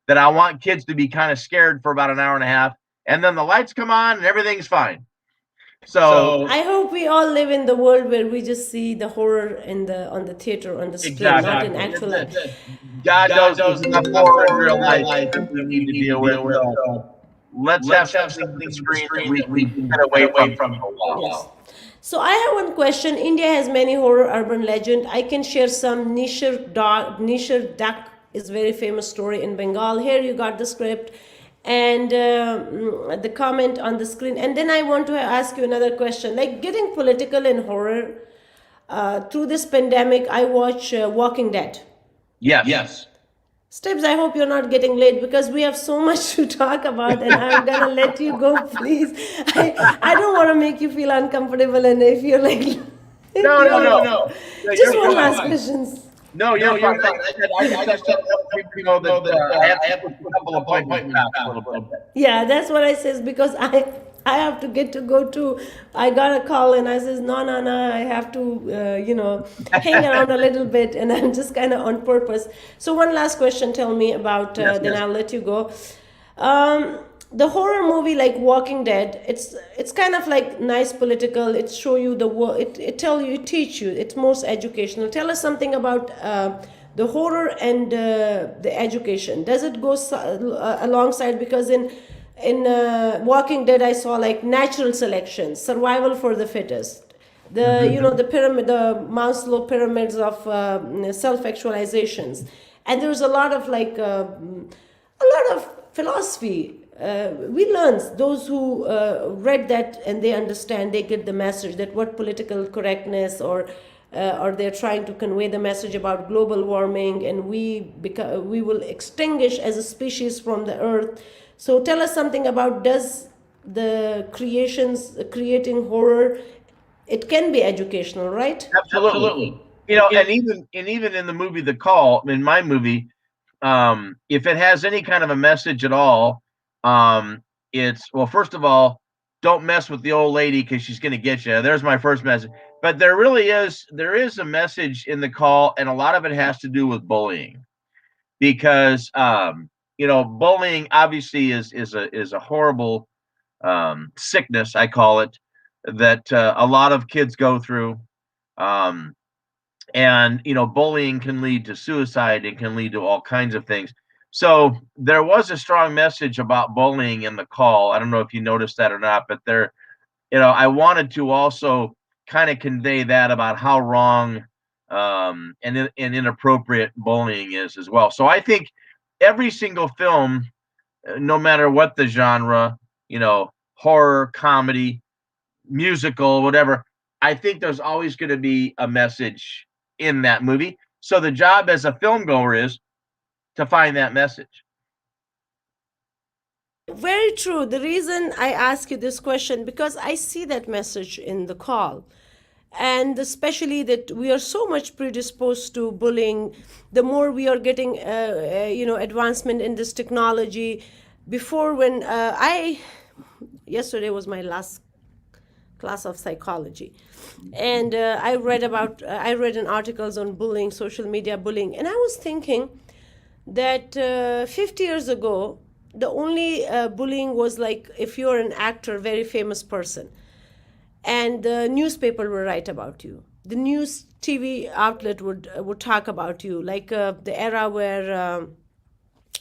that I want kids to be kind of scared for about an hour and a half, and then the lights come on and everything's fine. So I hope we all live in the world where we just see the horror on the theater on the screen, not in actual life. God knows there's enough horror in real life that we need to deal with. So let's have something on the screen that we can get away from for a while. Yes. So I have one question. India has many horror urban legend. I can share some. Nishir Duck is very famous story in Bengal. Here you got the script and the comment on the screen. And then I want to ask you another question. Like getting political in horror, through this pandemic, I watch Walking Dead. Yes. Stibbs, I hope you're not getting late because we have so much to talk about and I'm gonna let you go, please. I don't want to make you feel uncomfortable and if you're like... No. Just one last question. No, you're fine. I just tell people that I have to put a couple of appointments a little bit. Yeah, that's what I says because I have to go to. I got a call and I says no. I have to hang around a little bit and I'm just kind of on purpose. So one last question. Tell me about. Then I'll let you go. The horror movie like Walking Dead, it's kind of like nice political. It show you the world. It teach you. It's most educational. Tell us something about the horror and the education. Does it go alongside? Because in Walking Dead, I saw like natural selection, survival for the fittest. The pyramid, the Maslow pyramids of self-actualizations, and there's a lot of philosophy. We learn, those who read that and they understand, they get the message that what political correctness or they're trying to convey the message about global warming and we will extinguish as a species from the earth. So tell us something about does the creating horror, it can be educational, right? Absolutely. And even in the movie The Call, in my movie, if it has any kind of a message at all, it's, well, first of all, don't mess with the old lady because she's going to get you. There's my first message. But there is a message in The Call, and a lot of it has to do with bullying, because bullying obviously is a horrible sickness, I call it, that a lot of kids go through. And bullying can lead to suicide. It can lead to all kinds of things. So there was a strong message about bullying in The Call. I don't know if you noticed that or not, but I wanted to also kind of convey that about how wrong and inappropriate bullying is as well. So I think every single film, no matter what the genre, horror, comedy, musical, whatever, I think there's always going to be a message in that movie. So the job as a film goer is to find that message. Very true. The reason I ask you this question, because I see that message in The Call. And especially that we are so much predisposed to bullying, the more we are getting, advancement in this technology. Before when yesterday was my last class of psychology. And I read in articles on bullying, social media bullying. And I was thinking that 50 years ago, the only bullying was like if you're an actor, very famous person, and the newspaper will write about you. The news TV outlet would talk about you, like the era where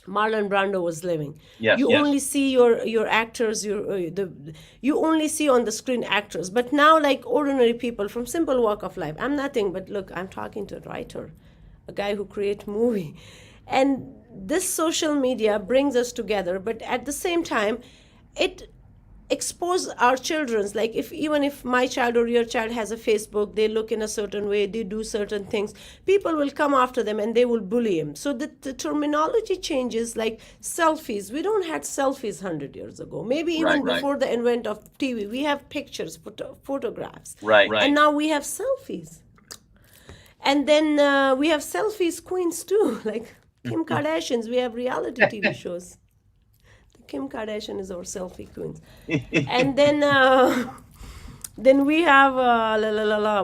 Marlon Brando was living. Only see your actors, you only see on the screen actors. But now, like ordinary people from simple walk of life, I'm nothing but look, I'm talking to a writer, a guy who creates movie. And this social media brings us together, but at the same time, it expose our children's, like even if my child or your child has a Facebook, they look in a certain way, they do certain things, people will come after them and they will bully him. So the terminology changes, like selfies. We don't have selfies 100 years ago. Maybe even before the invent of TV, we have pictures, photographs. Right. And now we have selfies. And then we have selfies queens too, like Kim Kardashians. We have reality TV shows. Kim Kardashian is our selfie queen. And then Then we have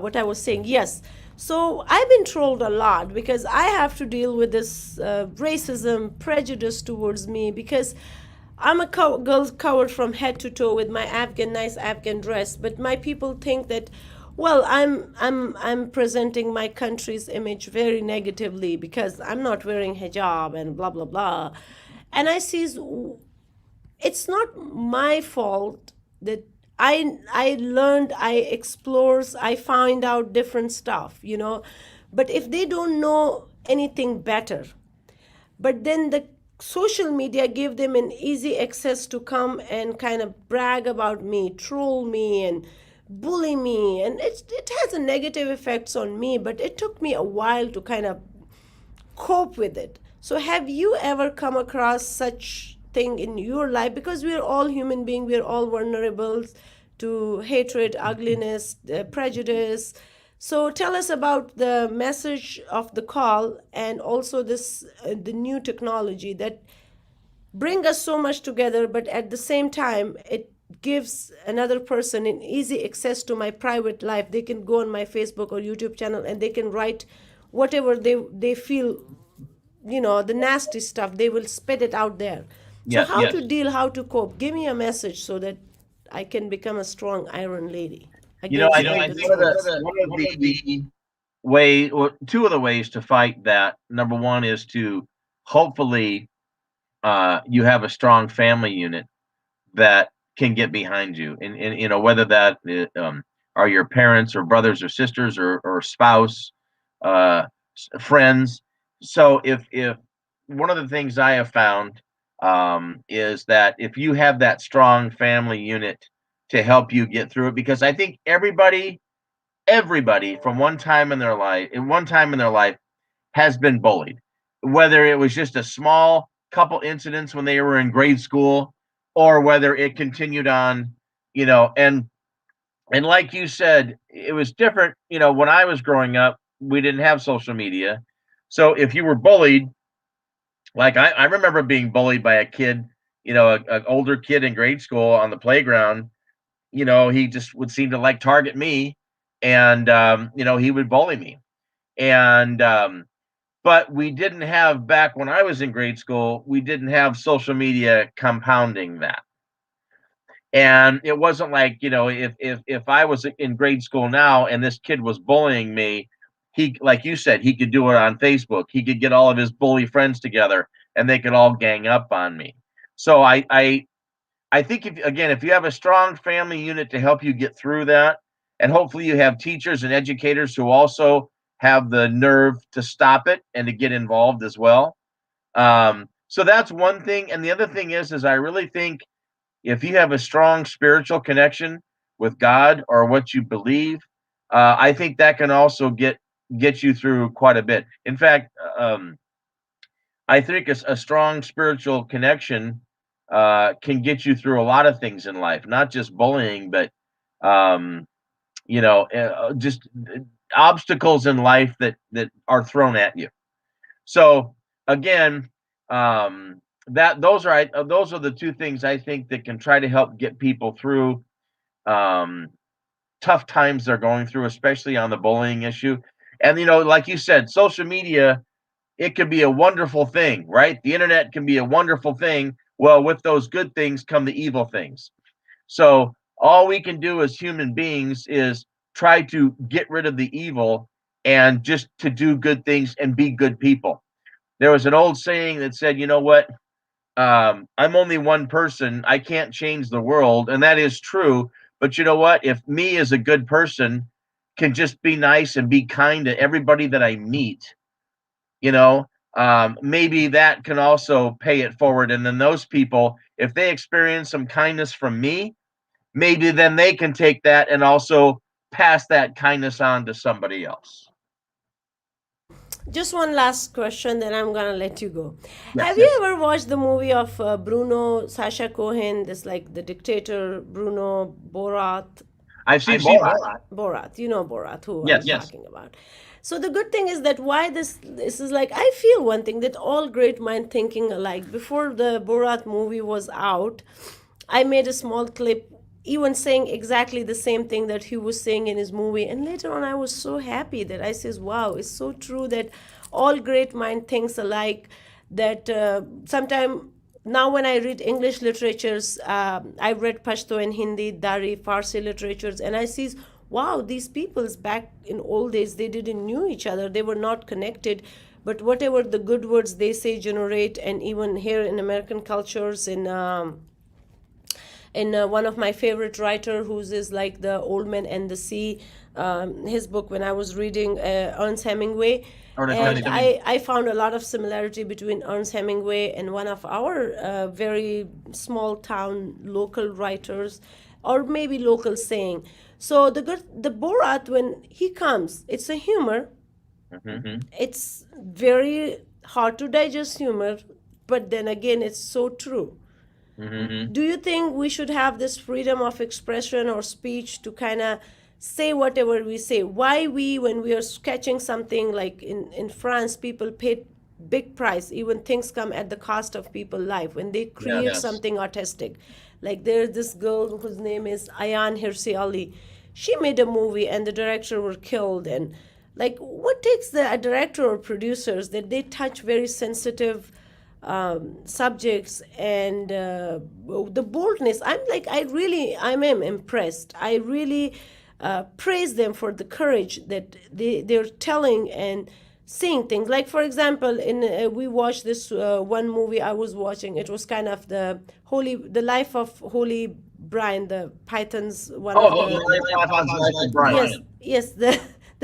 what I was saying. Yes. So I've been trolled a lot because I have to deal with this racism, prejudice towards me because I'm a girl covered from head to toe with my nice Afghan dress. But my people think that, well, I'm presenting my country's image very negatively because I'm not wearing hijab and blah blah blah. And I see it's not my fault that I learned, I explores, I find out different stuff, but if they don't know anything better, but then the social media give them an easy access to come and kind of brag about me, troll me and bully me, and it has a negative effects on me, but it took me a while to kind of cope with it. So have you ever come across such thing in your life? Because we're all human beings, we're all vulnerable to hatred, ugliness, prejudice. So tell us about the message of the call and also this the new technology that bring us so much together, but at the same time it gives another person an easy access to my private life. They can go on my Facebook or YouTube channel and they can write whatever they feel, the nasty stuff, they will spit it out there. So Yes, how yes. to deal, how to cope? Give me a message so that I can become a strong iron lady I against all think this one of hate. the way, or two of the ways to fight that. Number one is to hopefully you have a strong family unit that can get behind you, and whether that are your parents or brothers or sisters or spouse, friends. So if one of the things I have found is that if you have that strong family unit to help you get through it, because I think everybody from one time in their life has been bullied, whether it was just a small couple incidents when they were in grade school or whether it continued on, and like you said, it was different. When I was growing up, we didn't have social media. So if you were bullied, like I remember being bullied by a kid, an older kid in grade school on the playground. He just would seem to like target me, and he would bully me. And but we didn't have, back when I was in grade school, we didn't have social media compounding that. And it wasn't like, if I was in grade school now and this kid was bullying me, he, like you said, he could do it on Facebook. He could get all of his bully friends together and they could all gang up on me. So I think, if you have a strong family unit to help you get through that, and hopefully you have teachers and educators who also have the nerve to stop it and to get involved as well. So that's one thing. And the other thing is I really think if you have a strong spiritual connection with God or what you believe, I think that can also get you through quite a bit. In fact, I think a strong spiritual connection can get you through a lot of things in life, not just bullying, but just obstacles in life that are thrown at you. So again, those are the two things I think that can try to help get people through tough times they're going through, especially on the bullying issue. And like you said, social media, it can be a wonderful thing, right? The internet can be a wonderful thing. Well, with those good things come the evil things. So all we can do as human beings is try to get rid of the evil and just to do good things and be good people. There was an old saying that said, you know what? I'm only one person. I can't change the world. And that is true. But you know what? If me as a good person can just be nice and be kind to everybody that I meet, maybe that can also pay it forward. And then those people, if they experience some kindness from me, maybe then they can take that and also pass that kindness on to somebody else. Just one last question, then I'm gonna let you go. Yes, Have yes. you ever watched the movie of Bruno, Sasha Cohen, this like the dictator, Bruno Borat? I've seen Borat. Borat, you know Borat, who Yes, I'm yes. talking about. So the good thing is that why this is like, I feel one thing, that all great mind thinking alike. Before the Borat movie was out, I made a small clip even saying exactly the same thing that he was saying in his movie. And later on, I was so happy that I says, wow, it's so true that all great mind thinks alike. That sometime now when I read English literatures, I've read Pashto and Hindi, Dari, Farsi literatures, and I see, wow, these peoples back in old days, they didn't knew each other, they were not connected, but whatever the good words they say generate. And even here in American cultures, in one of my favorite writer, whose is like The Old Man and the Sea, his book, when I was reading Ernest Hemingway, Ernest and Hemingway. I found a lot of similarity between Ernest Hemingway and one of our very small town local writers, or maybe local saying. So the Borat, when he comes, it's a humor. It's very hard to digest humor, but then again, it's so true. Do you think we should have this freedom of expression or speech to kind of say whatever we say? Why we, when we are sketching something like in France, people pay big price, even things come at the cost of people's life when they create Yes. something artistic. Like there's this girl whose name is Ayan Hirsi Ali. She made a movie and the director were killed. And like, what takes the a director or producers that they touch very sensitive subjects, and the boldness, I'm impressed. I really praise them for the courage that they're telling and seeing things. Like, for example, in we watched this one movie I was watching. It was kind of the life of Holy Brian, the Python's one of the Brian. yes, the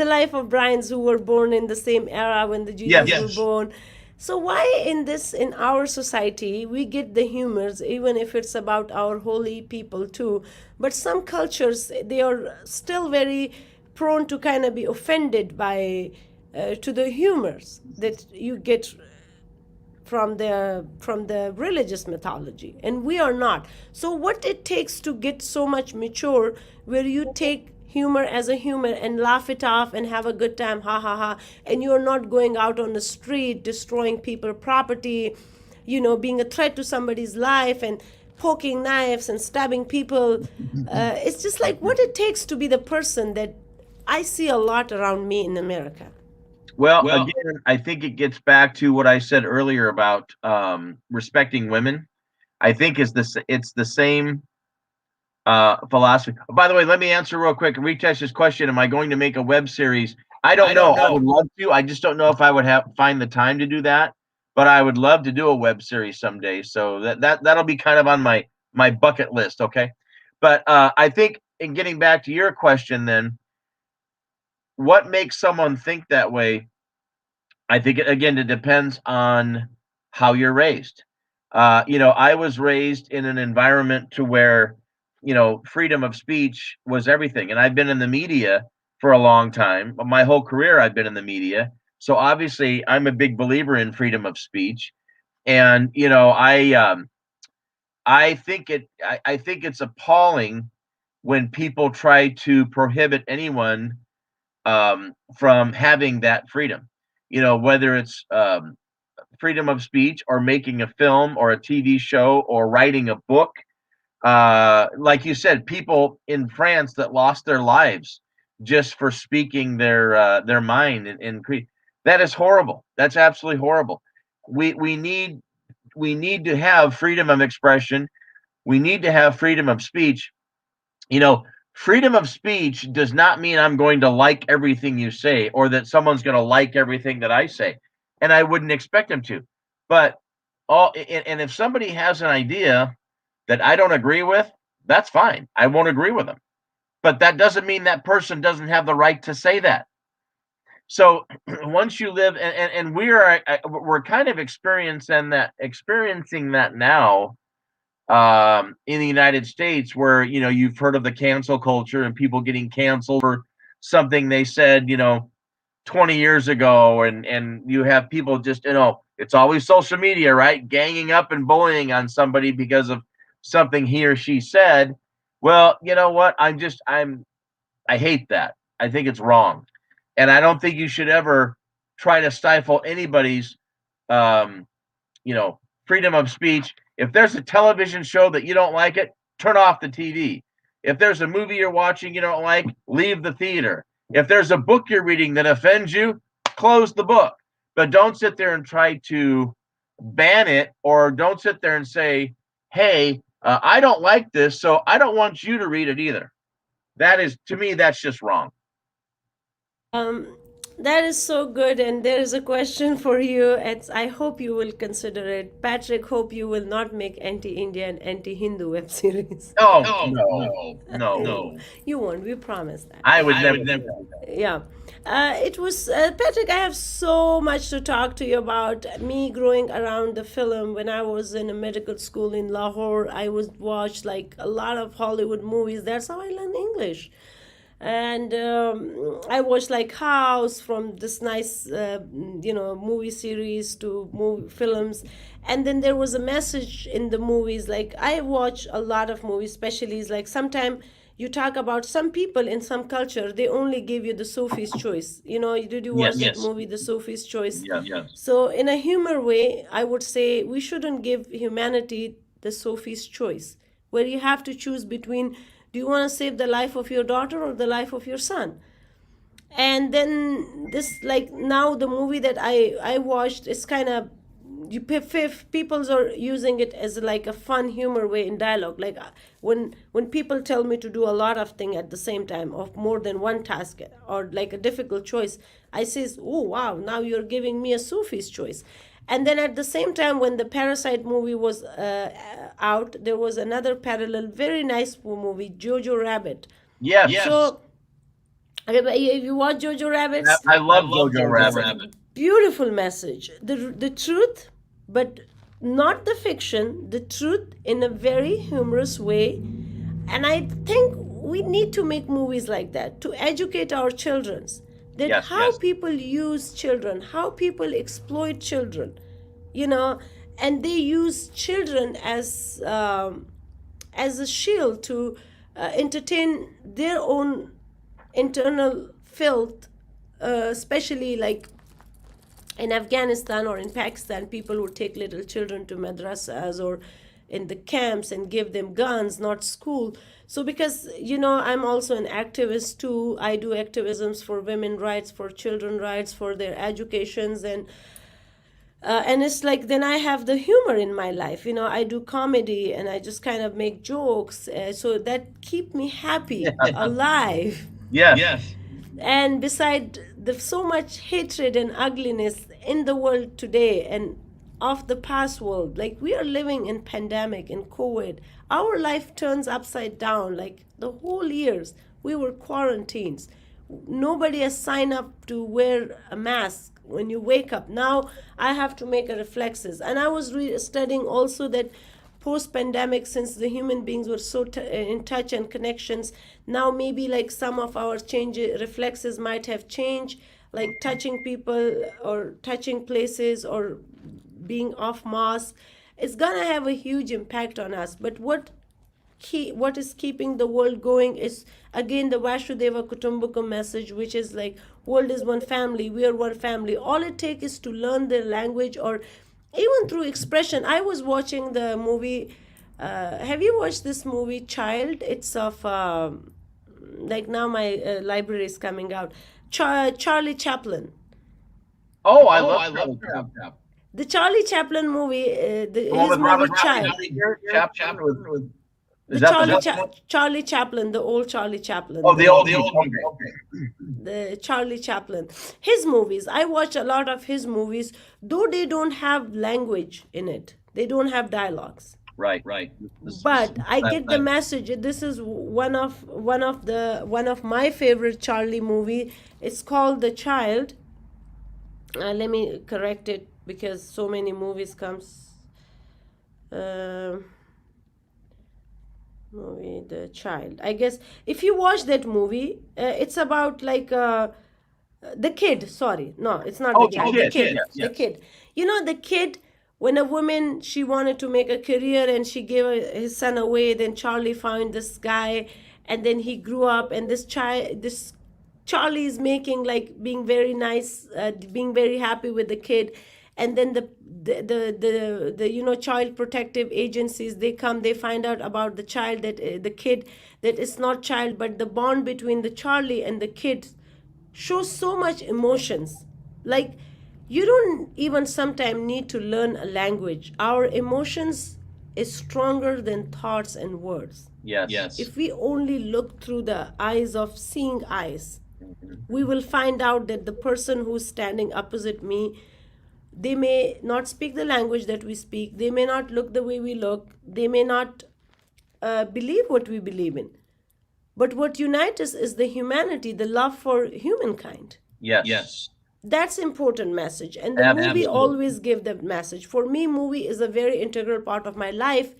life of Brians who were born in the same era when the Jesus Yes. were born. So why in our society we get the humors, even if it's about our holy people too, but some cultures, they are still very prone to kind of be offended by to the humors that you get from the religious mythology, and we are not. So what it takes to get so much mature, where you take humor as a humor and laugh it off and have a good time, ha ha ha, and you're not going out on the street destroying people's property, being a threat to somebody's life and poking knives and stabbing people. It's just like what it takes to be the person that I see a lot around me in America. Well, again, I think it gets back to what I said earlier about respecting women. I think it's the same philosophy. By the way, let me answer real quick. Ritesh's question: am I going to make a web series? I don't know. I would love to. I just don't know if I would find the time to do that. But I would love to do a web series someday. So that'll be kind of on my bucket list. Okay. But I think, in getting back to your question, then, what makes someone think that way? I think again, it depends on how you're raised. I was raised in an environment to where, freedom of speech was everything. And I've been in the media for a long time. My whole career, I've been in the media. So obviously, I'm a big believer in freedom of speech. And I think it's appalling when people try to prohibit anyone from having that freedom. Whether it's freedom of speech or making a film or a TV show or writing a book. Like you said, people in France that lost their lives just for speaking their mind and that is horrible. That's absolutely horrible. We need to have freedom of expression. We need to have freedom of speech. Freedom of speech does not mean I'm going to like everything you say or that someone's going to like everything that I say. And I wouldn't expect them to. But and if somebody has an idea that I don't agree with, that's fine. I won't agree with them. But that doesn't mean that person doesn't have the right to say that. So once you live, and we're kind of experiencing that now in the United States, where you've heard of the cancel culture and people getting canceled for something they said 20 years ago, and you have people just it's always social media, right, ganging up and bullying on somebody because of something he or she said. Well, you know what, I hate that. I think it's wrong, and I don't think you should ever try to stifle anybody's freedom of speech. If there's a television show that you don't like it, turn off the TV. If there's a movie you're watching you don't like, leave the theater. If there's a book you're reading that offends you, close the book. But don't sit there and try to ban it, or don't sit there and say, hey, I don't like this, so I don't want you to read it either. That is, to me, that's just wrong. That is so good, and there is a question for you. I hope you will consider it. Patrick, hope you will not make anti-India and anti-Hindu web series. No. You won't, we promise that. I would never. Yeah. It was, Patrick, I have so much to talk to you about. Me growing around the film, when I was in a medical school in Lahore, I would watch like a lot of Hollywood movies. That's how I learned English. And I watched like House, from this nice, movie series to movie films. And then there was a message in the movies. Like, I watch a lot of movies, especially like sometimes you talk about some people in some culture, they only give you the Sophie's Choice. Did you watch that movie, The Sophie's Choice? Yes. So in a humor way, I would say we shouldn't give humanity the Sophie's Choice, where you have to choose between, do you want to save the life of your daughter or the life of your son? And then this, like, now the movie that I watched is kind of, people are using it as like a fun humor way in dialogue. Like, when people tell me to do a lot of things at the same time, of more than one task, or like a difficult choice, I says, oh wow, now you're giving me a Sophie's Choice. And then at the same time, when the Parasite movie was out, there was another parallel, very nice movie, Jojo Rabbit. Yes. So, if you watch Jojo Rabbit, I love Jojo Rabbit. Beautiful message. The truth, but not the fiction, the truth in a very humorous way. And I think we need to make movies like that to educate our children. That how people use children, how people exploit children, and they use children as a shield to entertain their own internal filth, especially like in Afghanistan or in Pakistan, people would take little children to madrasas or in the camps and give them guns, not school. So because, I'm also an activist too. I do activisms for women rights, for children rights, for their educations. And it's like, then I have the humor in my life. I do comedy and I just kind of make jokes. So that keep me happy, alive. Yes. And beside so much hatred and ugliness in the world today and of the past world, like we are living in pandemic and COVID, our life turns upside down. Like the whole years we were quarantines. Nobody has signed up to wear a mask when you wake up. Now I have to make a reflexes. And I was studying also that post-pandemic, since the human beings were so in touch and connections, now maybe like some of our reflexes might have changed, like touching people or touching places or being off mask. It's gonna have a huge impact on us. But what is keeping the world going is again the Vasudeva Kutumbakam message, which is like world is one family, we are one family. All it takes is to learn their language, or even through expression. I was watching the movie, have you watched this movie Child? It's of like now my library is coming out, Charlie Chaplin. Oh, I love Charlie Chaplin. The Charlie Chaplin movie, his Robert movie Child. Chaplin Charlie Chaplin, the old Charlie Chaplin. Oh, the old one. The Charlie Chaplin. His movies, I watch a lot of his movies, though they don't have language in it. They don't have dialogues. Right. But I get the message. This is one of my favorite Charlie movie. It's called The Child. Let me correct it because so many movies comes. Movie The Child. I guess if you watch that movie, it's about like the kid. Sorry, no, it's not the child. The kid. Yes. The kid. The kid. When a woman, she wanted to make a career and she gave his son away, then Charlie found this guy, and then he grew up, and this Charlie is making like being very nice, being very happy with the kid. and then the child protective agencies, they come, they find out about the child, that the kid, that it's not child, but the bond between the Charlie and the kid shows so much emotions. Like, you don't even sometimes need to learn a language. Our emotions is stronger than thoughts and words. Yes. If we only look through the eyes of seeing eyes, we will find out that the person who's standing opposite me, they may not speak the language that we speak, they may not look the way we look, they may not believe what we believe in. But what unites us is the humanity, the love for humankind. Yes. That's important message, and the movie Absolutely. always give that message. For me, movie is a very integral part of my life,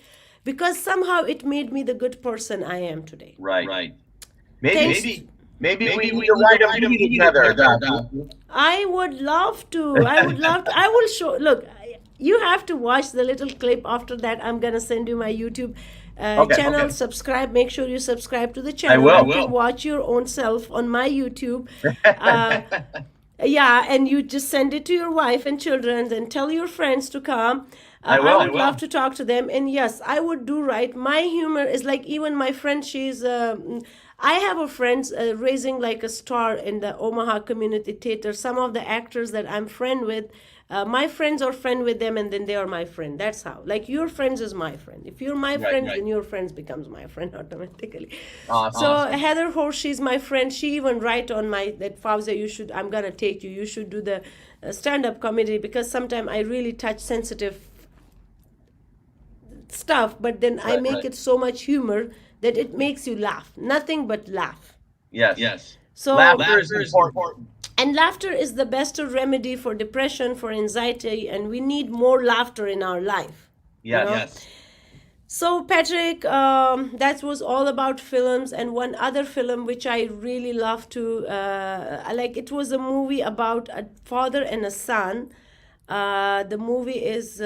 because somehow it made me the good person I am today. Right. Thanks. Maybe we need to write a movie together. I would love to. I will show. Look, you have to watch the little clip. After that, I'm gonna send you my YouTube channel. Okay. Subscribe. Make sure you subscribe to the channel. will. You can watch your own self on my YouTube. Yeah, and you just send it to your wife and children, and tell your friends to come. I will. would love to talk to them, and yes, I would do right. My humor is like, even my friend, she's. I have a friend raising like a star in the Omaha Community Theater. Some of the actors that I'm friend with, my friends are friend with them, and then they are my friend. That's how. Like, your friends is my friend. If you're my friend, then your friends becomes my friend automatically. Awesome. So Heather Horse, she's my friend. She even write on my that Fauza, I'm gonna take you. You should do the stand-up comedy, because sometimes I really touch sensitive stuff, but then I make it so much humor that it makes you laugh. Nothing but laugh. Yes. So Laughter is important. and laughter is the best remedy for depression, for anxiety, and we need more laughter in our life. Yes. So Patrick, that was all about films. And one other film which I really love to like, it was a movie about a father and a son. The movie is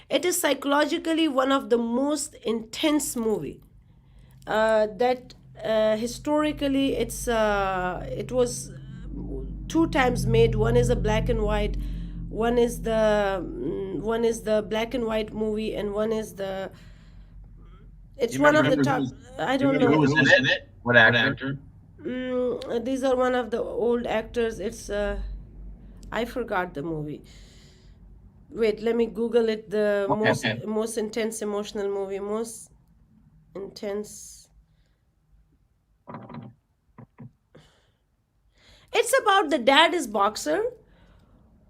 it is psychologically one of the most intense movie that historically it was 2 times made. One is a black and white, one is the black and white movie, and one is the it's one of the top. I don't know Who was in it? What actor? These are one of the old actors. It's I forgot the movie. Wait, let me Google it. The most intense emotional movie. Most intense. It's about the dad is boxer.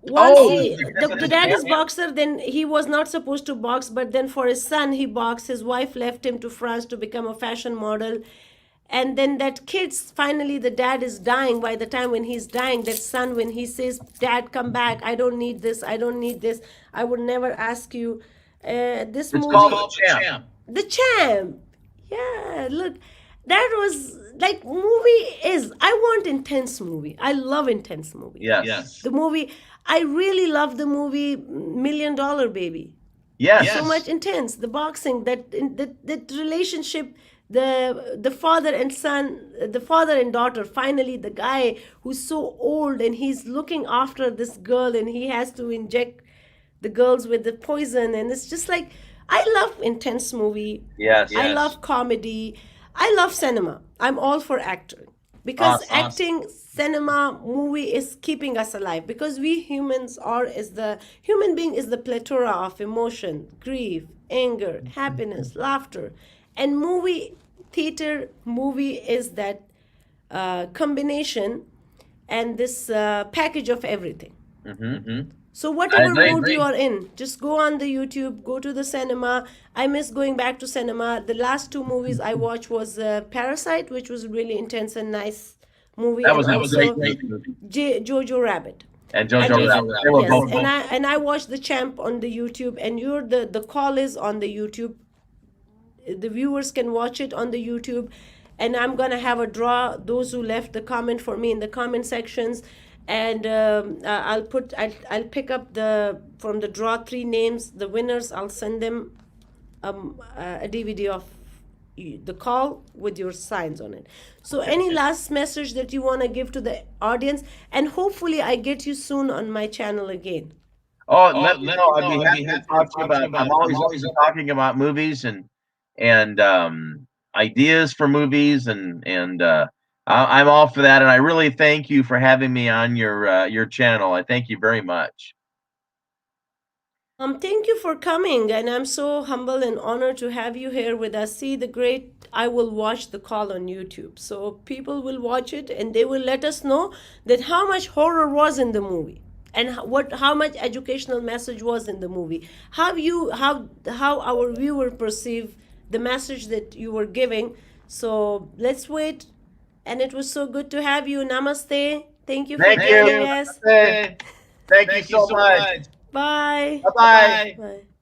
Once the dad is boxer, then he was not supposed to box, but then for his son he boxed. His wife left him to France to become a fashion model. And then that kid's finally, the dad is dying. By the time when he's dying, that son, when he says, "Dad, come back. I don't need this. I don't need this. I would never ask you." This movie. It's called The Champ. The Champ. Yeah, look, that was like movie is. I want intense movie. I love intense movie. Yes. The movie. I really love the movie $1 Million Baby. Yes. So much intense. The boxing, that relationship. The father and son, the father and daughter, finally the guy who's so old and he's looking after this girl, and he has to inject the girls with the poison, and it's just like, I love intense movie. Yes. I love comedy. I love cinema. I'm all for acting, because Awesome. acting, cinema, movie is keeping us alive, because we humans human being is the plethora of emotion, grief, anger, happiness, laughter. And theater movie is that combination and this package of everything. So whatever mood you are in, just go on the YouTube, go to the cinema. I miss going back to cinema. The last 2 movies I watched was Parasite, which was really intense and nice movie. That was also a great movie. Jojo Rabbit. And Jojo Rabbit. They were both. Yes, and I watched The Champ on the YouTube, and the call is on the YouTube. The viewers can watch it on the YouTube, and I'm gonna have a draw. Those who left the comment for me in the comment sections, and I'll pick up from the draw 3 names. The winners, I'll send them a DVD of the call with your signs on it. So any last message that you want to give to the audience, and hopefully I get you soon on my channel again. Oh, let me know. I'd be happy to talk to you about. I'm always talking about movies and ideas for movies, and I'm all for that. And I really thank you for having me on your channel. I thank you very much. Thank you for coming, and I'm so humble and honored to have you here with us. See the great, I will watch the call on YouTube. So people will watch it and they will let us know that how much horror was in the movie and how much educational message was in the movie. How our viewer perceive the message that you were giving. So let's wait. And it was so good to have you. Namaste. Thank you for joining us. Thank you so much. Bye. Bye-bye. Bye.